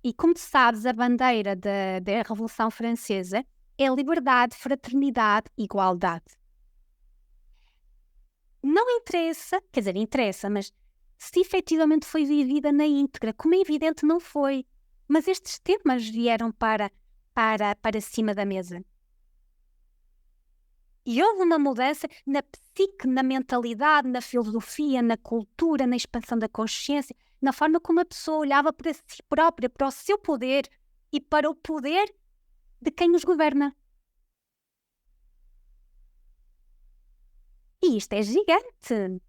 E como tu sabes, a bandeira da Revolução Francesa é liberdade, fraternidade e igualdade. Não interessa, quer dizer, interessa, mas se efetivamente foi vivida na íntegra, como é evidente não foi. Mas estes temas vieram para cima da mesa. E houve uma mudança na psique, na mentalidade, na filosofia, na cultura, na expansão da consciência, na forma como a pessoa olhava para si própria, para o seu poder e para o poder de quem os governa. E isto é gigante,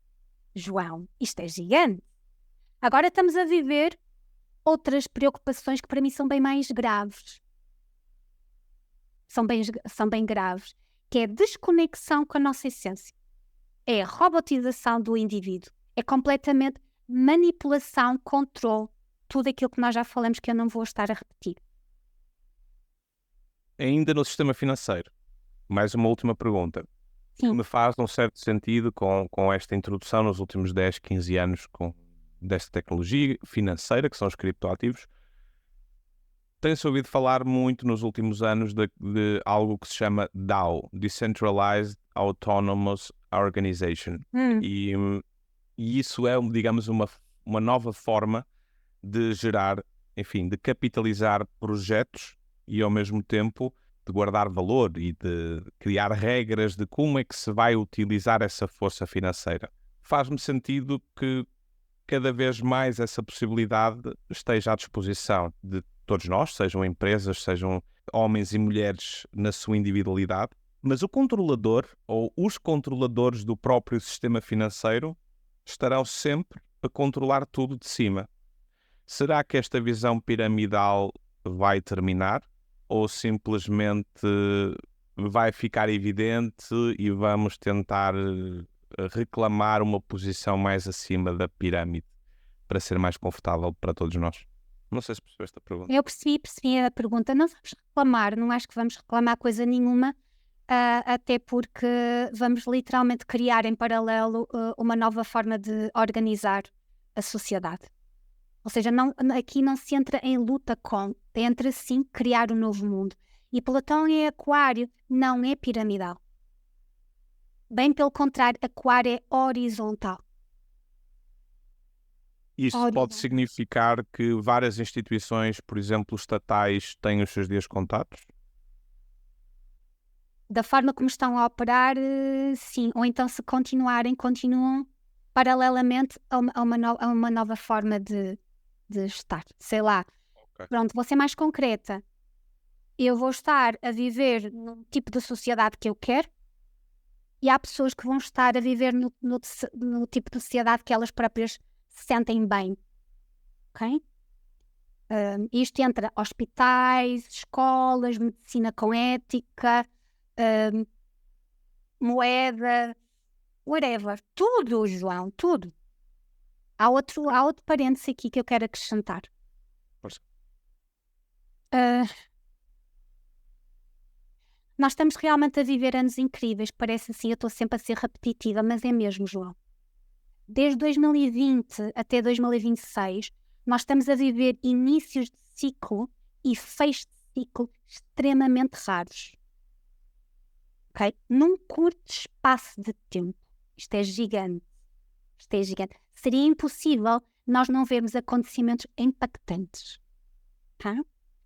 João, isto é gigante. Agora estamos a viver outras preocupações que para mim são bem mais graves. São bem graves, que é a desconexão com a nossa essência. É a robotização do indivíduo. É completamente manipulação, controle, tudo aquilo que nós já falamos que eu não vou estar a repetir. Ainda no sistema financeiro, mais uma última pergunta. Sim. Que me faz um certo sentido com esta introdução nos últimos 10, 15 anos desta tecnologia financeira, que são os criptoativos. Tem-se ouvido falar muito nos últimos anos de algo que se chama DAO, Decentralized Autonomous Organization. E isso é, digamos, uma nova forma de gerar, enfim, de capitalizar projetos e ao mesmo tempo de guardar valor e de criar regras de como é que se vai utilizar essa força financeira. Faz-me sentido que cada vez mais essa possibilidade esteja à disposição de todos nós, sejam empresas, sejam homens e mulheres na sua individualidade, mas o controlador ou os controladores do próprio sistema financeiro estarão sempre a controlar tudo de cima. Será que esta visão piramidal vai terminar? Ou simplesmente vai ficar evidente e vamos tentar reclamar uma posição mais acima da pirâmide para ser mais confortável para todos nós? Não sei se percebeste a pergunta. Eu percebi a pergunta. Não vamos reclamar, não acho que vamos reclamar coisa nenhuma, até porque vamos literalmente criar em paralelo uma nova forma de organizar a sociedade. Ou seja, aqui não se entra em luta entra sim criar um novo mundo. E Plutão em Aquário não é piramidal. Bem pelo contrário, Aquário é horizontal. Isto pode significar que várias instituições, por exemplo, estatais, têm os seus dias contados? Da forma como estão a operar, sim. Ou então, se continuam paralelamente a uma nova forma de estar. Sei lá. Okay. Pronto, vou ser mais concreta. Eu vou estar a viver no tipo de sociedade que eu quero e há pessoas que vão estar a viver no tipo de sociedade que elas próprias se sentem bem. Ok? Isto entra hospitais, escolas, medicina com ética, moeda, whatever. Tudo, João, tudo. Há outro parênteses aqui que eu quero acrescentar. Nós estamos realmente a viver anos incríveis, parece assim, eu estou sempre a ser repetitiva, mas é mesmo, João. Desde 2020 até 2026, nós estamos a viver inícios de ciclo e fechos de ciclo extremamente raros. Ok? Num curto espaço de tempo. Isto é gigante. Isto é gigante. Seria impossível nós não vermos acontecimentos impactantes. Tá?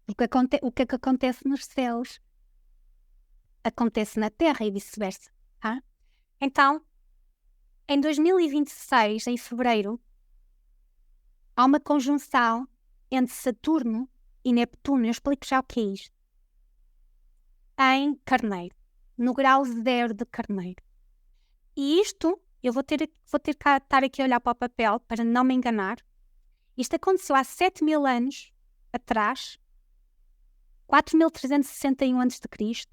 Porque o que é que acontece nos céus acontece na Terra e vice-versa. Tá? Então, em 2026, em fevereiro, há uma conjunção entre Saturno e Neptuno. Eu explico já o que é isto. Em Carneiro, no grau 0 de Carneiro. E isto, eu vou ter que estar aqui a olhar para o papel para não me enganar. Isto aconteceu há 7.000 anos atrás, 4.361 a.C.,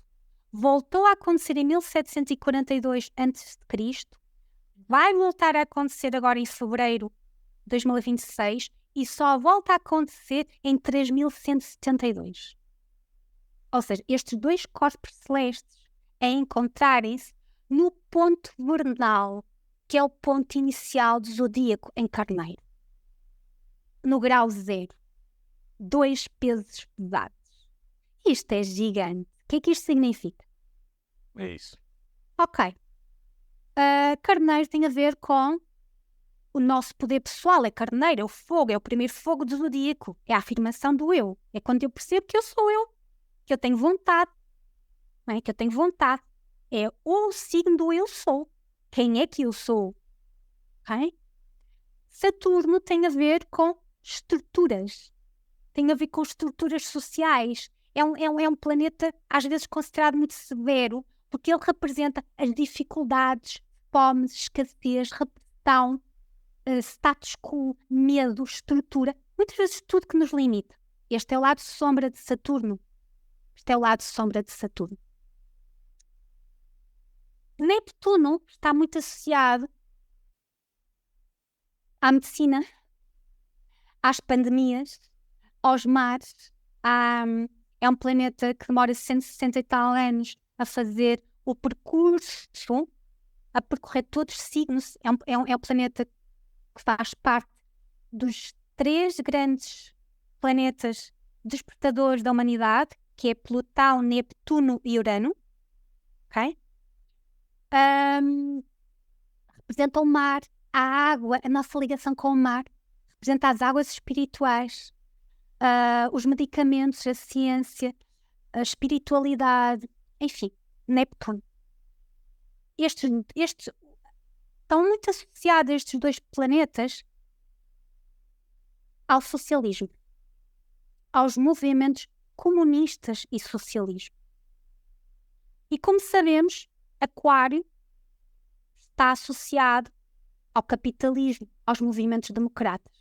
voltou a acontecer em 1742 a.C., vai voltar a acontecer agora em fevereiro de 2026 e só volta a acontecer em 3.172. Ou seja, estes dois corpos celestes a encontrarem-se no ponto vernal, que é o ponto inicial do zodíaco em Carneiro. No grau 0. 2 pesos pesados. Isto é gigante. O que é que isto significa? É isso. Ok. Carneiro tem a ver com o nosso poder pessoal. É Carneiro, é o fogo, é o primeiro fogo do zodíaco. É a afirmação do eu. É quando eu percebo que eu sou eu. Que eu tenho vontade. Não é? Que eu tenho vontade. É o signo do eu sou. Quem é que eu sou? Ok? Saturno tem a ver com estruturas. Tem a ver com estruturas sociais. É um planeta, às vezes, considerado muito severo, porque ele representa as dificuldades, fome, escassez, repressão, status quo, medo, estrutura. Muitas vezes tudo que nos limita. Este é o lado sombra de Saturno. Este é o lado sombra de Saturno. Neptuno está muito associado à medicina, às pandemias, aos mares. É um planeta que demora 160 e tal anos a fazer o percurso, a percorrer todos os signos. É um planeta que faz parte dos 3 grandes planetas despertadores da humanidade, que é Plutão, Neptuno e Urano. Ok? Representa o mar, a água, a nossa ligação com o mar. Representa as águas espirituais, os medicamentos, a ciência, a espiritualidade, enfim, Neptuno. Estes estão muito associados, estes 2 planetas, ao socialismo, aos movimentos comunistas e socialismo. E como sabemos, Aquário está associado ao capitalismo, aos movimentos democratas.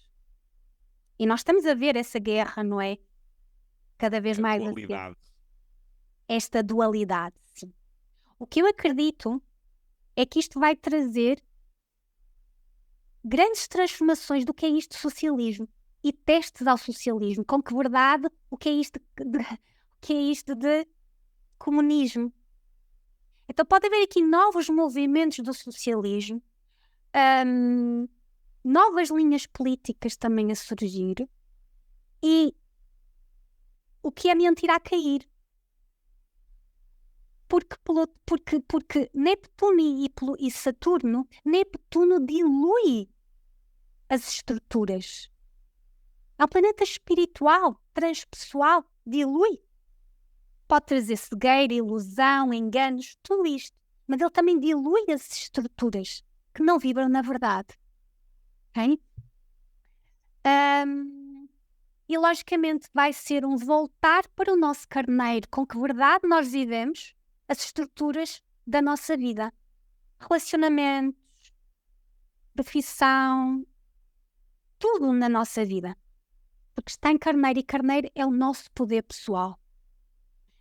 E nós estamos a ver essa guerra, não é? Cada vez mais dualidade. Esta dualidade, sim. O que eu acredito é que isto vai trazer grandes transformações do que é isto de socialismo e testes ao socialismo. Com que verdade, o que é isto de comunismo? Então pode haver aqui novos movimentos do socialismo, novas linhas políticas também a surgir, e o que é mentira a cair. Porque Neptuno e Saturno, Neptuno dilui as estruturas. É um planeta espiritual, transpessoal, dilui. Pode trazer cegueira, ilusão, enganos, tudo isto. Mas ele também dilui as estruturas que não vibram na verdade. Okay? E logicamente vai ser um voltar para o nosso carneiro, com que verdade nós vivemos as estruturas da nossa vida. Relacionamentos, profissão, tudo na nossa vida. Porque está em carneiro e carneiro é o nosso poder pessoal.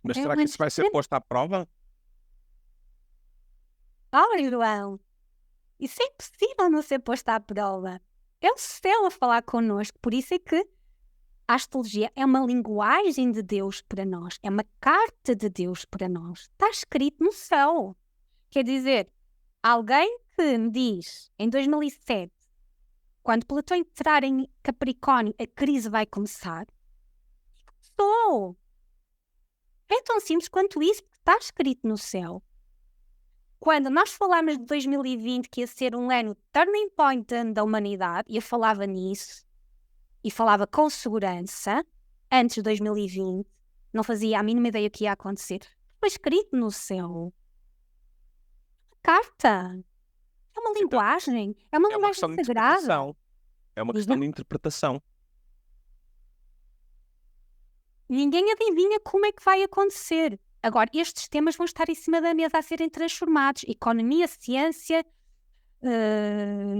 Mas será que isso vai ser posto à prova? Olha, João, isso é impossível não ser posto à prova. É o céu a falar connosco, por isso é que A astrologia é uma linguagem de Deus para nós, é uma carta de Deus para nós. Está escrito no céu. Quer dizer, alguém que me diz, em 2007, quando Plutão entrar em Capricórnio, a crise vai começar. Sou. É tão simples quanto isso, porque está escrito no céu. Quando nós falamos de 2020, que ia ser um ano turning point da humanidade, e eu falava nisso, e falava com segurança, antes de 2020, não fazia a mínima ideia o que ia acontecer. Foi escrito no céu. Carta. É uma linguagem. É uma linguagem questão de sagrada. interpretação. É uma questão de interpretação. Ninguém adivinha como é que vai acontecer. Agora, estes temas vão estar em cima da mesa a serem transformados. Economia, ciência,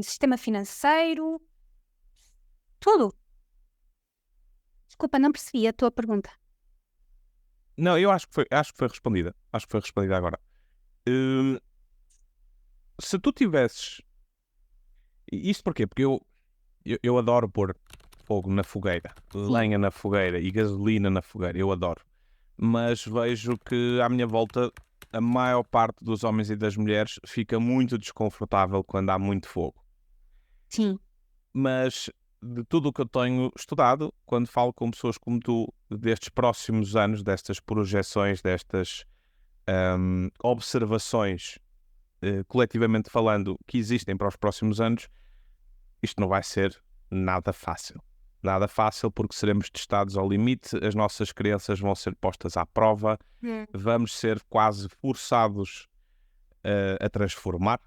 sistema financeiro, tudo. Desculpa, não percebi a tua pergunta. Não, eu acho que foi respondida. Acho que foi respondida agora. Se tu tivesses... Isto porquê? Porque eu adoro pôr fogo na fogueira, lenha na fogueira e gasolina na fogueira. Eu adoro. Mas vejo que à minha volta a maior parte dos homens e das mulheres fica muito desconfortável quando há muito fogo. Sim. Mas de tudo o que eu tenho estudado, quando falo com pessoas como tu, destes próximos anos, destas projeções, destas observações, coletivamente falando, que existem para os próximos anos, isto não vai ser nada fácil. Nada fácil, porque seremos testados ao limite, as nossas crenças vão ser postas à prova, vamos ser quase forçados a transformar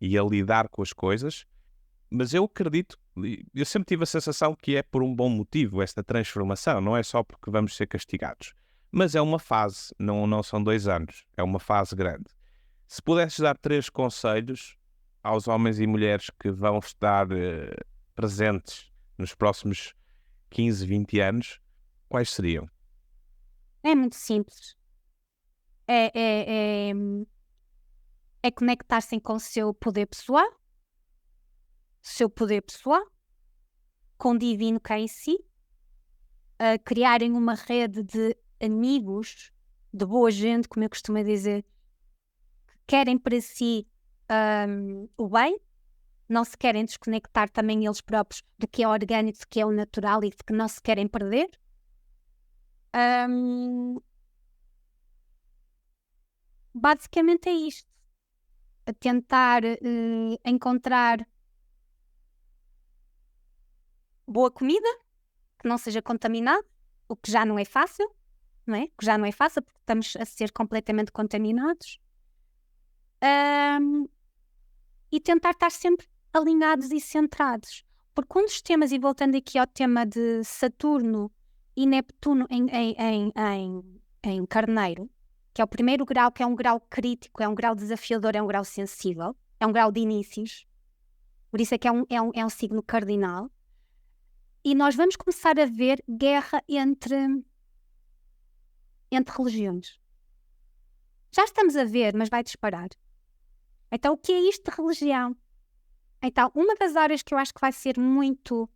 e a lidar com as coisas. Mas eu acredito, eu sempre tive a sensação que é por um bom motivo esta transformação, não é só porque vamos ser castigados. Mas é uma fase, não são 2 anos, é uma fase grande. Se pudesses dar 3 conselhos aos homens e mulheres que vão estar presentes nos próximos 15, 20 anos, quais seriam? É muito simples. É conectar-se com o seu poder pessoal, com o divino cá em si, criarem uma rede de amigos, de boa gente, como eu costumo dizer, que querem para si o bem, não se querem desconectar também eles próprios do que é orgânico, do que é o natural e de que não se querem perder. Basicamente é isto. A tentar encontrar boa comida, que não seja contaminada, o que já não é fácil, não é? Que já não é fácil porque estamos a ser completamente contaminados. E tentar estar sempre alinhados e centrados. Porque um dos temas, e voltando aqui ao tema de Saturno e Neptuno em Carneiro, que é o primeiro grau, que é um grau crítico, é um grau desafiador, é um grau sensível, é um grau de inícios, por isso é que é um signo cardinal, e nós vamos começar a ver guerra entre religiões. Já estamos a ver, mas vai disparar. Então, o que é isto de religião? Então, uma das áreas que eu acho que vai ser muito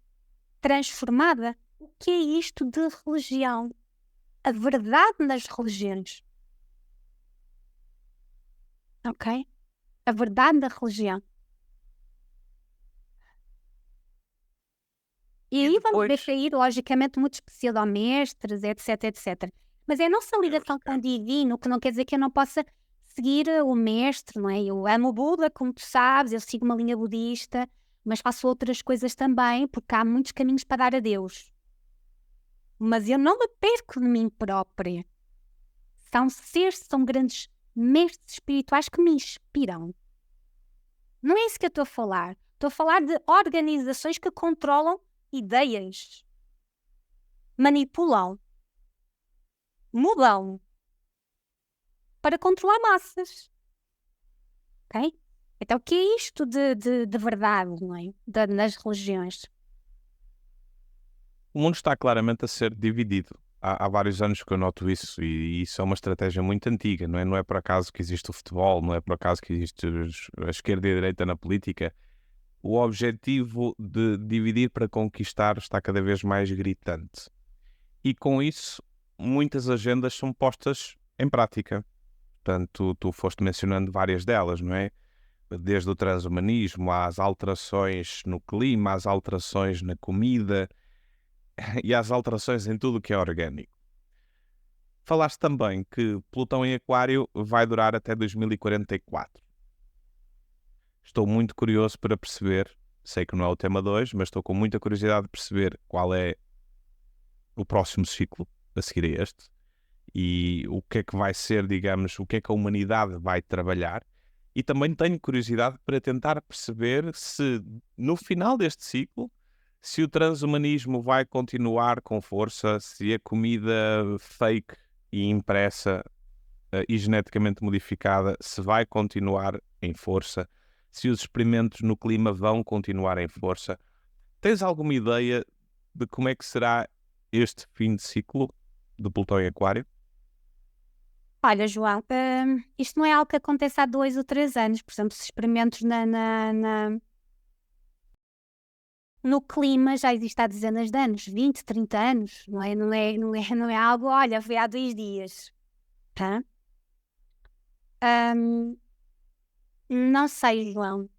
transformada, o que é isto de religião? A verdade nas religiões. Ok? A verdade da religião. E aí vamos ver cair, logicamente, muitos pseudomestres, etc, etc. Mas é a nossa ligação com o divino, que não quer dizer que eu não possa seguir o mestre, não é? Eu amo o Buda, como tu sabes, eu sigo uma linha budista, mas faço outras coisas também, porque há muitos caminhos para dar a Deus. Mas eu não me perco de mim própria. São grandes mestres espirituais que me inspiram. Não é isso que eu estou a falar. Estou a falar de organizações que controlam ideias, manipulam, mudam para controlar massas. Ok? Então, o que é isto de verdade, não é? Nas religiões? O mundo está claramente a ser dividido. Há vários anos que eu noto isso, e isso é uma estratégia muito antiga, não é? Não é por acaso que existe o futebol, não é por acaso que existe a esquerda e a direita na política. O objetivo de dividir para conquistar está cada vez mais gritante. e com isso muitas agendas são postas em prática. Portanto, tu foste mencionando várias delas, não é? Desde o transhumanismo às alterações no clima, às alterações na comida e às alterações em tudo o que é orgânico. Falaste também que Plutão em Aquário vai durar até 2044. Estou muito curioso para perceber, sei que não é o tema 2, mas estou com muita curiosidade de perceber qual é o próximo ciclo a seguir a este e o que é que vai ser, digamos, o que é que a humanidade vai trabalhar. E também tenho curiosidade para tentar perceber se, no final deste ciclo, se o transhumanismo vai continuar com força, se a comida fake e impressa e geneticamente modificada se vai continuar em força, se os experimentos no clima vão continuar em força. Tens alguma ideia de como é que será este fim de ciclo de Plutão em Aquário? Olha, João, isto não é algo que acontece há 2 ou 3 anos. Por exemplo, os experimentos no clima já existem há dezenas de anos, 20, 30 anos, não é algo, olha, foi há 2 dias. Tá? Não sei, João,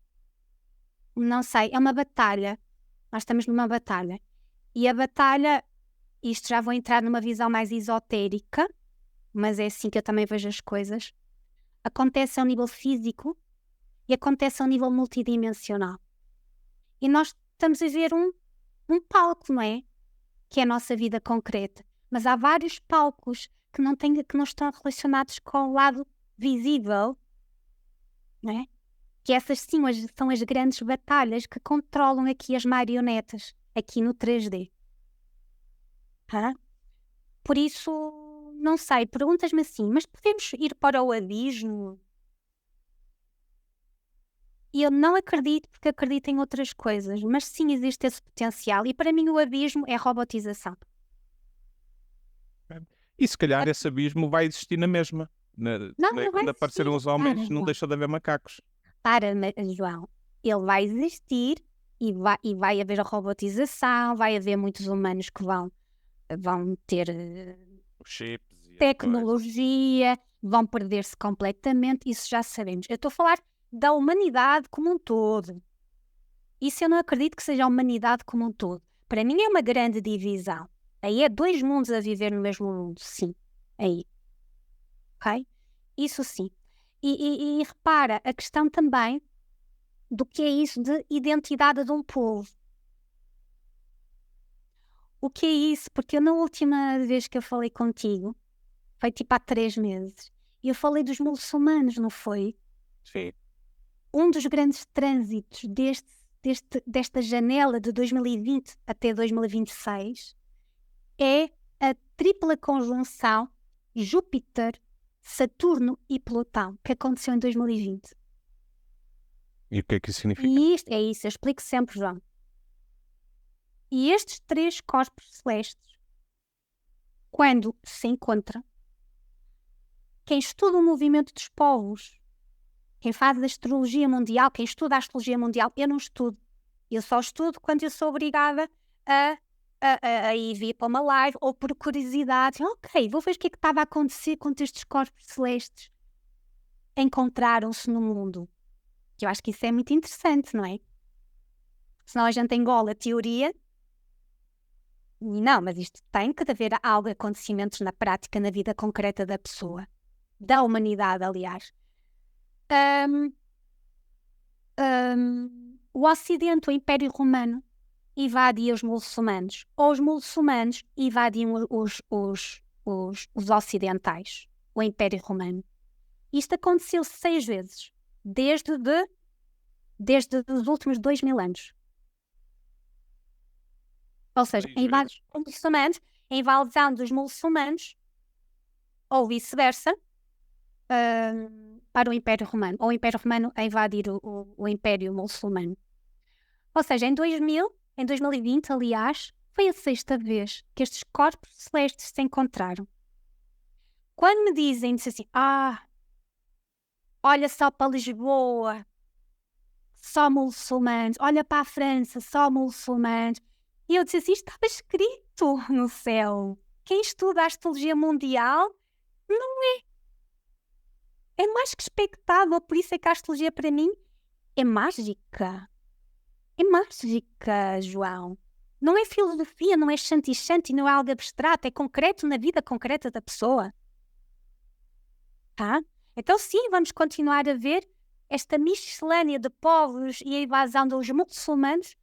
não sei, é uma batalha. Nós estamos numa batalha. E a batalha, isto já vou entrar numa visão mais esotérica, mas é assim que eu também vejo as coisas. Acontece ao nível físico e acontece ao nível multidimensional. E nós estamos a ver um palco, não é? Que é a nossa vida concreta. Mas há vários palcos que não estão relacionados com o lado visível, não é? Que essas sim são as grandes batalhas que controlam aqui as marionetas, aqui no 3D. Hã? Por isso, não sei, perguntas-me assim, mas podemos ir para o abismo? E eu não acredito, porque acredito em outras coisas, mas sim existe esse potencial. E para mim o abismo é robotização. E se calhar esse abismo vai existir na mesma. Não, não vai Quando apareceram existir. os homens, Para, não João. deixa de haver macacos. Para, João. Ele vai existir e vai haver a robotização, vai haver muitos humanos que vão ter Os chips e as coisas. tecnologia, vão perder-se completamente, isso já sabemos. Eu estou a falar da humanidade como um todo. Isso eu não acredito que seja a humanidade como um todo. Para mim é uma grande divisão. Aí é 2 mundos a viver no mesmo mundo, sim. Aí. Ok? Isso sim. E repara, a questão também do que é isso de identidade de um povo. O que é isso? Porque eu, na última vez que eu falei contigo, foi tipo há 3 meses, e eu falei dos muçulmanos, não foi? Sim. Um dos grandes trânsitos desta janela de 2020 até 2026 é a tripla conjunção Júpiter, Saturno e Plutão, que aconteceu em 2020. E o que é que isso significa? E isto é isso, eu explico sempre, João. E estes 3 corpos celestes, quando se encontram, quem estuda o movimento dos povos, quem faz a astrologia mundial, quem estuda a astrologia mundial, eu não estudo. Eu só estudo quando eu sou obrigada a ir vir para uma live ou por curiosidade. Ok, vou ver o que é que estava a acontecer quando estes corpos celestes encontraram-se no mundo. Eu acho que isso é muito interessante, não é? Senão a gente engola a teoria. E não, mas isto tem que haver acontecimentos na prática, na vida concreta da pessoa. Da humanidade, aliás. O Ocidente, o Império Romano, invadia os muçulmanos, ou os muçulmanos invadiam os ocidentais, o Império Romano. Isto aconteceu 6 vezes, desde os últimos 2000 anos. Ou seja, a invasão dos muçulmanos, ou vice-versa, para o Império Romano, ou o Império Romano a invadir o Império Muçulmano. Ou seja, em 2020, aliás, foi a 6ª vez que estes corpos celestes se encontraram. Quando me dizem assim, olha só para Lisboa, só muçulmanos, olha para a França, só muçulmanos, e eu disse assim, isto estava escrito no céu. quem estuda a astrologia mundial não é mais que expectável. Por isso é que a astrologia para mim é mágica. É mágica, João. Não é filosofia, não é shanti-shanti, não é algo abstrato, é concreto na vida concreta da pessoa. Tá? Então sim, vamos continuar a ver esta miscelânea de povos e a invasão dos muçulmanos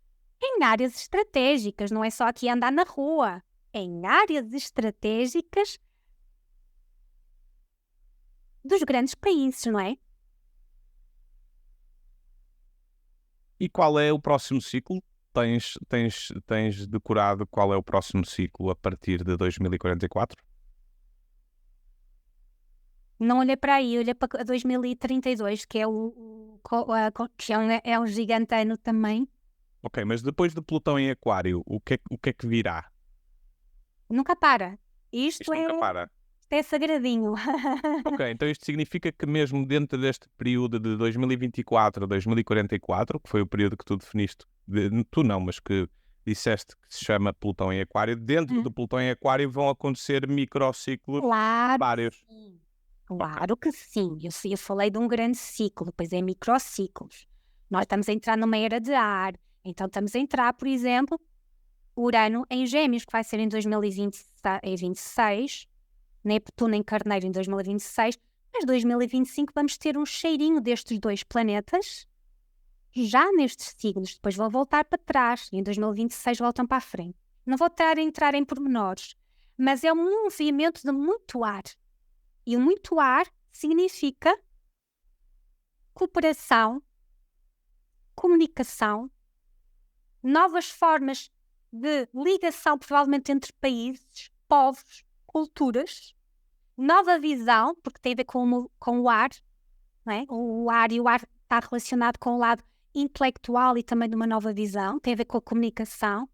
em áreas estratégicas, não é só aqui andar na rua, em áreas estratégicas dos grandes países, não é? E qual é o próximo ciclo? Tens decorado qual é o próximo ciclo a partir de 2044? Não olhei para aí, olhei para 2032, que é é um gigantano também. Ok, mas depois de Plutão em Aquário, o que é que virá? Nunca para. Isto Isto nunca para. é sagradinho. Ok, então isto significa que mesmo dentro deste período de 2024 a 2044, que foi o período que tu definiste, tu não, mas que disseste que se chama Plutão em Aquário, dentro do Plutão em Aquário vão acontecer microciclos Claro, vários. sim. Claro que sim. Eu falei de um grande ciclo, depois é microciclos. Nós estamos a entrar numa era de ar. Então estamos a entrar, por exemplo, Urano em Gêmeos, que vai ser em 2026, Neptuno em Carneiro em 2026, mas 2025 vamos ter um cheirinho destes dois planetas já nestes signos. Depois vão voltar para trás e em 2026 voltam para a frente. Não vou estar a entrar em pormenores, mas é um movimento de muito ar. E o muito ar significa cooperação, comunicação, novas formas de ligação, provavelmente entre países, povos, culturas, nova visão, porque tem a ver com o ar, não é? O ar está relacionado com o lado intelectual e também de uma nova visão, tem a ver com a comunicação,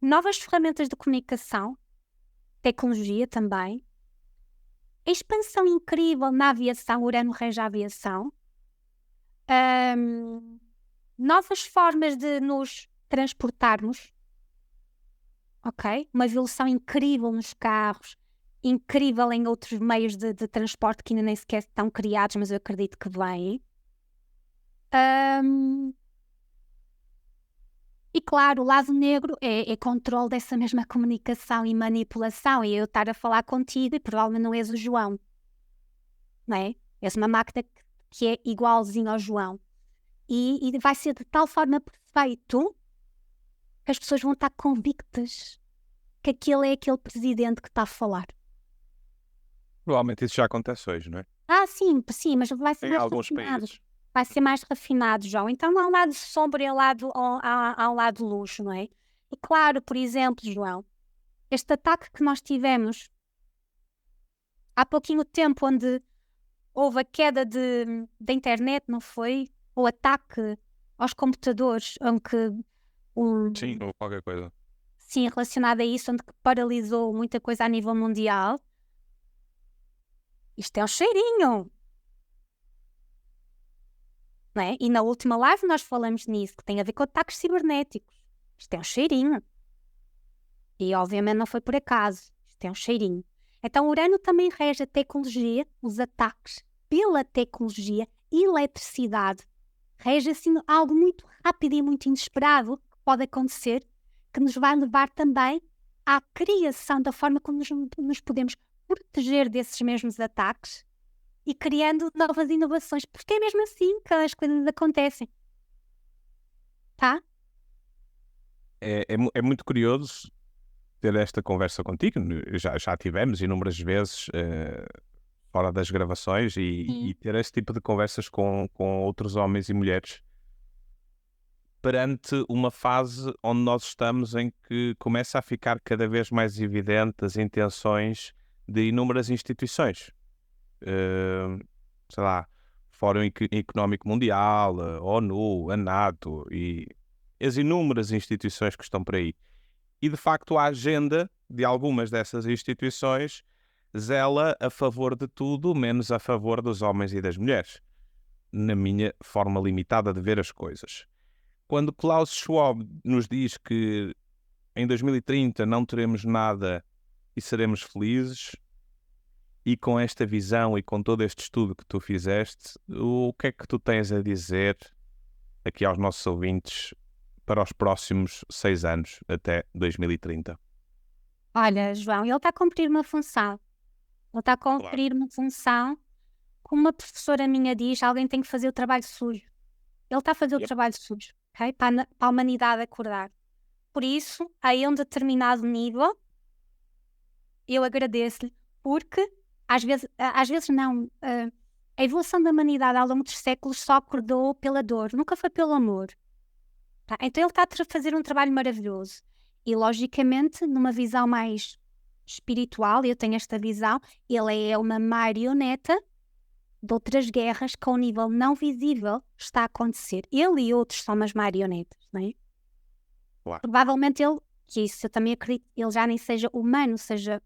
novas ferramentas de comunicação, tecnologia também, expansão incrível na aviação, Urano rege a aviação, novas formas de nos transportarmos, ok? Uma evolução incrível nos carros, incrível em outros meios de transporte que ainda nem sequer estão criados, mas eu acredito que vêm. E claro, o lado negro é controle dessa mesma comunicação e manipulação. E eu estar a falar contigo e provavelmente não és o João, não é? És uma máquina que é igualzinho ao João. E vai ser de tal forma perfeito que as pessoas vão estar convictas que aquele é aquele presidente que está a falar. Provavelmente isso já acontece hoje, não é? Sim, mas vai ser Em mais alguns refinado. países. Vai ser mais refinado, João. Então há um lado sombra e há um lado luxo, não é? E claro, por exemplo, João, este ataque que nós tivemos há pouquinho tempo, onde houve a queda da internet, não foi? O ataque aos computadores, Sim, ou qualquer coisa. sim, relacionado a isso, onde paralisou muita coisa a nível mundial. Isto é um cheirinho, não é? E na última live nós falamos nisso, que tem a ver com ataques cibernéticos. Isto é um cheirinho. E obviamente não foi por acaso. Isto é um cheirinho. Então Urano também rege a tecnologia, os ataques pela tecnologia, eletricidade. Rege assim algo muito rápido e muito inesperado que pode acontecer, que nos vai levar também à criação da forma como nos podemos proteger desses mesmos ataques e criando novas inovações, porque é mesmo assim que as coisas acontecem. Tá? É muito curioso ter esta conversa contigo. Já tivemos inúmeras vezes fora das gravações e ter este tipo de conversas com outros homens e mulheres perante uma fase onde nós estamos em que começa a ficar cada vez mais evidente as intenções de inúmeras instituições. Sei lá, Fórum Económico Mundial, a ONU, a NATO e as inúmeras instituições que estão por aí. E, de facto, a agenda de algumas dessas instituições zela a favor de tudo, menos a favor dos homens e das mulheres, na minha forma limitada de ver as coisas. Quando Klaus Schwab nos diz que em 2030 não teremos nada e seremos felizes. E com esta visão e com todo este estudo que tu fizeste, o que é que tu tens a dizer aqui aos nossos ouvintes para os próximos 6 anos, até 2030? Olha, João, ele está a cumprir uma função. Ele está a Claro. cumprir uma função, como uma professora minha diz, alguém tem que fazer o trabalho sujo. Ele está a fazer o Yep. trabalho sujo, ok? Para a humanidade acordar. Por isso, a um determinado nível, eu agradeço-lhe, porque às vezes não, a evolução da humanidade ao longo dos séculos só acordou pela dor, nunca foi pelo amor. Tá? Então ele está a fazer um trabalho maravilhoso. E logicamente, numa visão mais espiritual, eu tenho esta visão, ele é uma marioneta de outras guerras que ao nível não visível está a acontecer. Ele e outros são umas marionetas, não é? Claro. Provavelmente ele, que isso eu também acredito, ele já nem seja humano, seja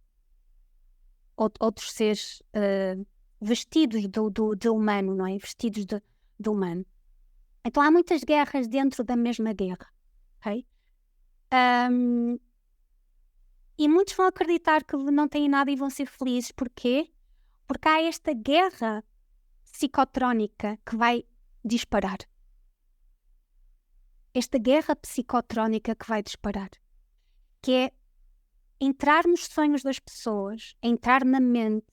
outros seres vestidos de humano, não é? Vestidos de humano. Então há muitas guerras dentro da mesma guerra, ok? E muitos vão acreditar que não têm nada e vão ser felizes. Porquê? Porque há esta guerra psicotrónica que vai disparar. Esta guerra psicotrónica que vai disparar. Que é entrar nos sonhos das pessoas, entrar na mente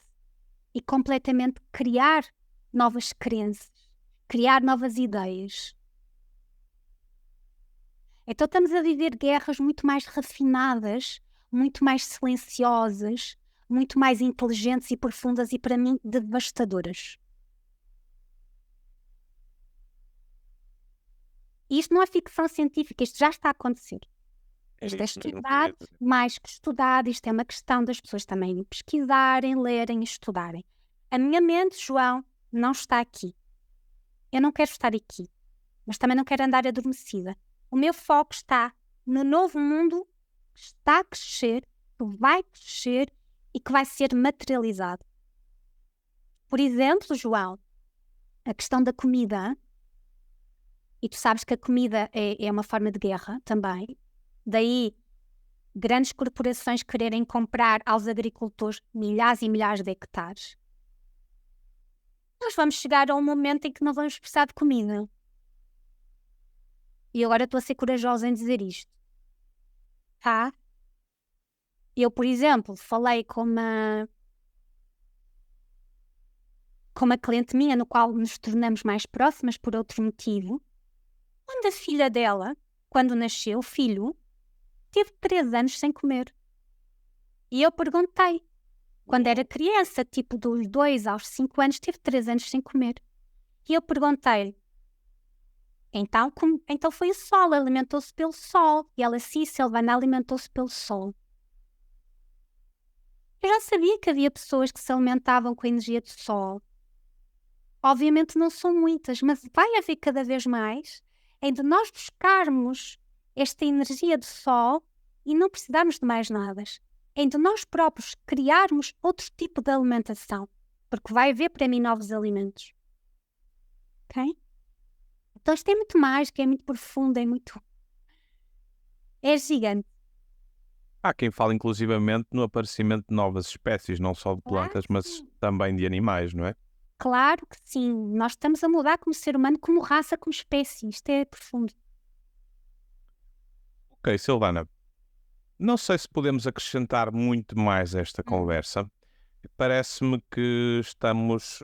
e completamente criar novas crenças, criar novas ideias. Então estamos a viver guerras muito mais refinadas, muito mais silenciosas, muito mais inteligentes e profundas e, para mim, devastadoras. E isto não é ficção científica, isto já está a acontecer. Isto é estudado, mais que estudado, isto é uma questão das pessoas também pesquisarem, lerem e estudarem. A minha mente, João, não está aqui. Eu não quero estar aqui, mas também não quero andar adormecida. O meu foco está no novo mundo que está a crescer, que vai crescer e que vai ser materializado. Por exemplo, João, a questão da comida, e tu sabes que a comida é uma forma de guerra também, daí grandes corporações quererem comprar aos agricultores milhares e milhares de hectares. Nós vamos chegar a um momento em que não vamos precisar de comida. E agora estou a ser corajosa em dizer isto. Tá? Eu, por exemplo, falei com uma cliente minha, no qual nos tornamos mais próximas por outro motivo, onde a filha dela, quando nasceu, o filho, teve 3 anos sem comer. E eu perguntei, quando era criança, tipo dos 2 aos 5 anos, teve 3 anos sem comer. E eu perguntei, então foi o sol, alimentou-se pelo sol. E ela, sim, Silvana, alimentou-se pelo sol. Eu já sabia que havia pessoas que se alimentavam com a energia do sol. Obviamente não são muitas, mas vai haver cada vez mais em de nós buscarmos esta energia do sol e não precisarmos de mais nada. Em de nós próprios criarmos outro tipo de alimentação, porque vai haver para mim novos alimentos. Ok? Então isto é muito mais, que é muito profundo, é gigante. Há quem fale inclusivamente no aparecimento de novas espécies, não só de plantas, mas também de animais, não é? Claro que sim. Nós estamos a mudar como ser humano, como raça, como espécie. Isto é profundo. Ok, Silvana, não sei se podemos acrescentar muito mais a esta conversa. Parece-me que estamos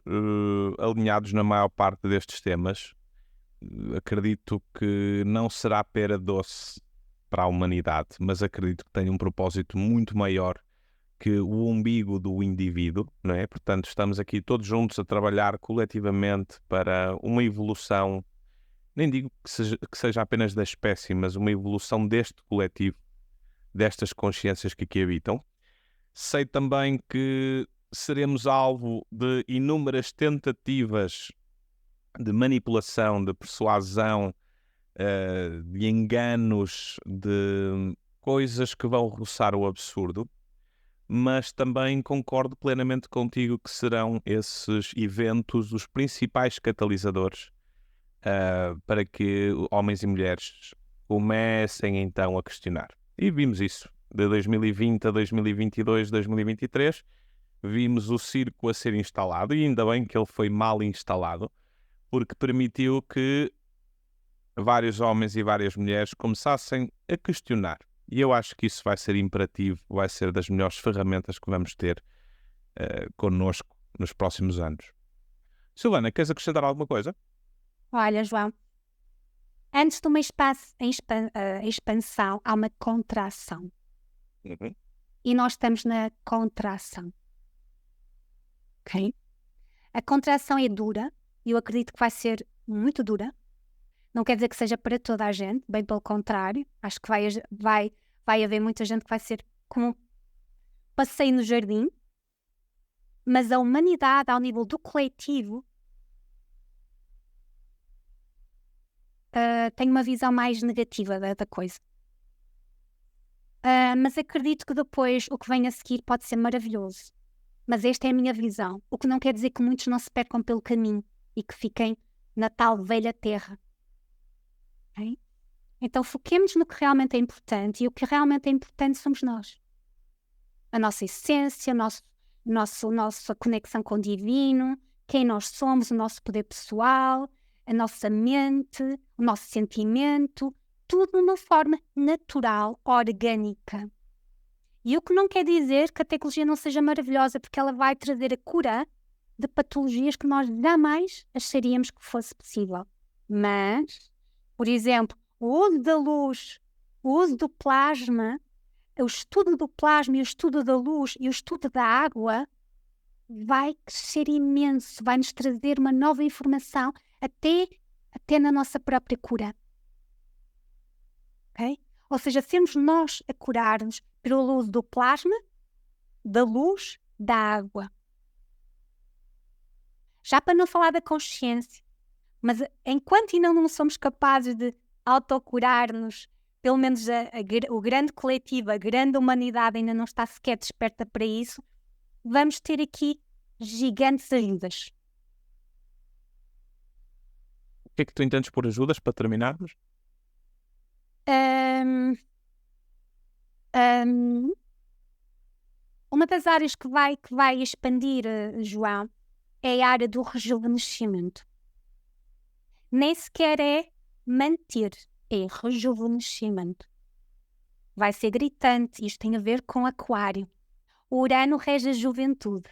alinhados na maior parte destes temas. Acredito que não será pera doce para a humanidade, mas acredito que tem um propósito muito maior que o umbigo do indivíduo, não é? Portanto, estamos aqui todos juntos a trabalhar coletivamente para uma evolução, nem digo que seja apenas da espécie, mas uma evolução deste coletivo, destas consciências que aqui habitam. Sei também que seremos alvo de inúmeras tentativas de manipulação, de persuasão, de enganos, de coisas que vão roçar o absurdo, mas também concordo plenamente contigo que serão esses eventos os principais catalisadores para que homens e mulheres comecem então a questionar. E vimos isso de 2020 a 2022, 2023, vimos o circo a ser instalado, e ainda bem que ele foi mal instalado, porque permitiu que vários homens e várias mulheres começassem a questionar. E eu acho que isso vai ser imperativo, vai ser das melhores ferramentas que vamos ter connosco nos próximos anos. Silvana, queres acrescentar alguma coisa? Olha, João, antes de uma expansão, há uma contração. Uhum. E nós estamos na contração. Ok? A contração é dura, e eu acredito que vai ser muito dura. Não quer dizer que seja para toda a gente, bem pelo contrário. Acho que vai haver muita gente que vai ser como um passeio no jardim. Mas a humanidade, ao nível do coletivo, tem uma visão mais negativa da coisa. Mas acredito que depois o que vem a seguir pode ser maravilhoso. Mas esta é a minha visão. O que não quer dizer que muitos não se percam pelo caminho e que fiquem na tal velha terra. Okay? Então foquemos no que realmente é importante, e o que realmente é importante somos nós. A nossa essência, nossa conexão com o divino, quem nós somos, o nosso poder pessoal, a nossa mente, o nosso sentimento, tudo de uma forma natural, orgânica. E o que não quer dizer que a tecnologia não seja maravilhosa, porque ela vai trazer a cura de patologias que nós jamais acharíamos que fosse possível. Mas, por exemplo, o uso da luz, o uso do plasma, o estudo do plasma e o estudo da luz e o estudo da água vai crescer imenso, vai nos trazer uma nova informação até na nossa própria cura. Okay? Ou seja, sermos nós a curar-nos pelo uso do plasma, da luz, da água. Já para não falar da consciência, mas enquanto ainda não somos capazes de autocurar-nos, pelo menos o grande coletivo, a grande humanidade ainda não está sequer desperta para isso, vamos ter aqui gigantes ajudas. O que é que tu entendes por ajudas, para terminarmos? Uma das áreas que vai expandir, João, é a área do rejuvenescimento. Nem sequer é manter, é rejuvenescimento. Vai ser gritante, isto tem a ver com Aquário. O Urano rege a juventude.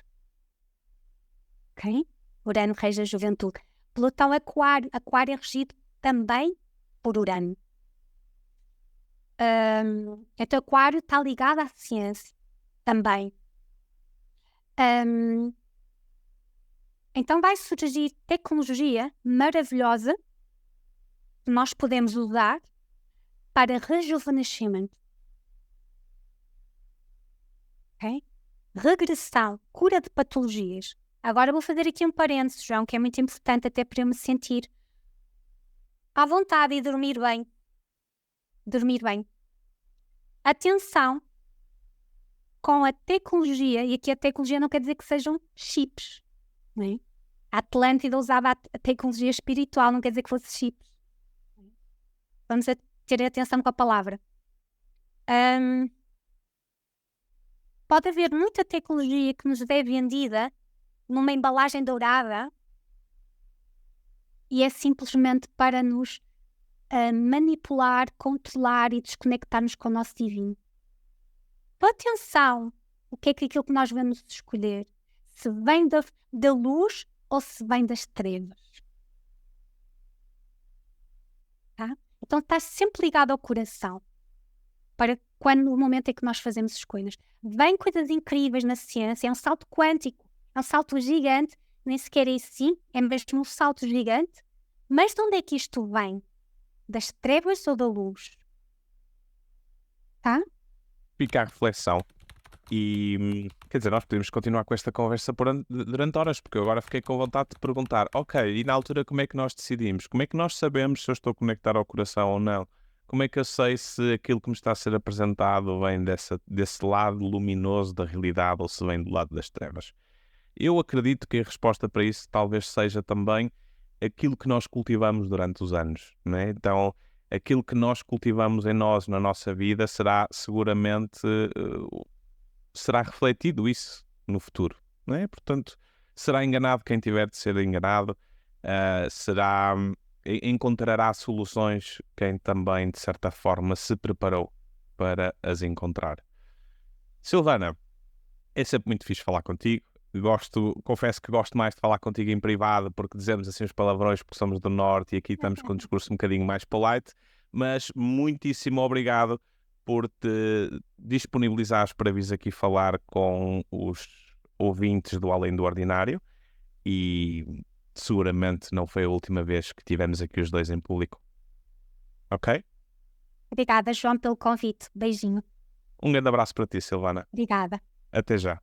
Ok? Urano rege a juventude. Plutão Aquário. Aquário é regido também por Urano. Então Aquário está ligado à ciência também. Então vai surgir tecnologia maravilhosa que nós podemos usar para rejuvenescimento. Okay? Regressão, cura de patologias. Agora vou fazer aqui um parênteses, João, que é muito importante até para eu me sentir à vontade e dormir bem. Dormir bem. Atenção com a tecnologia, e aqui a tecnologia não quer dizer que sejam chips. Não é? A Atlântida usava a tecnologia espiritual, não quer dizer que fosse chips. Vamos ter atenção com a palavra. Pode haver muita tecnologia que nos é vendida numa embalagem dourada e é simplesmente para nos manipular, controlar e desconectar-nos com o nosso divino. Então, atenção, o que é aquilo que nós vamos escolher? Se vem da luz ou se vem das trevas. Tá? Então está sempre ligado ao coração, para quando no momento em que nós fazemos escolhas. Vem coisas incríveis na ciência, é um salto quântico, é um salto gigante, nem sequer é assim, é mesmo um salto gigante. Mas de onde é que isto vem? Das trevas ou da luz? Tá? Fica a reflexão. E, quer dizer, nós podemos continuar com esta conversa durante horas, porque eu agora fiquei com vontade de perguntar, ok, e na altura como é que nós decidimos? Como é que nós sabemos se eu estou a conectar ao coração ou não? Como é que eu sei se aquilo que me está a ser apresentado vem desse lado luminoso da realidade ou se vem do lado das trevas? Eu acredito que a resposta para isso talvez seja também aquilo que nós cultivamos durante os anos, não é? Então, aquilo que nós cultivamos em nós, na nossa vida, será seguramente, será refletido isso no futuro, não é? Portanto, será enganado quem tiver de ser enganado, encontrará soluções quem também, de certa forma, se preparou para as encontrar. Silvana, é sempre muito fixe falar contigo. Confesso que gosto mais de falar contigo em privado, porque dizemos assim os palavrões porque somos do Norte e aqui estamos com um discurso um bocadinho mais polite, mas muitíssimo obrigado por te disponibilizares para vires aqui falar com os ouvintes do Além do Ordinário, e seguramente não foi a última vez que tivemos aqui os dois em público. Ok? Obrigada, João, pelo convite. Beijinho. Um grande abraço para ti, Silvana. Obrigada. Até já.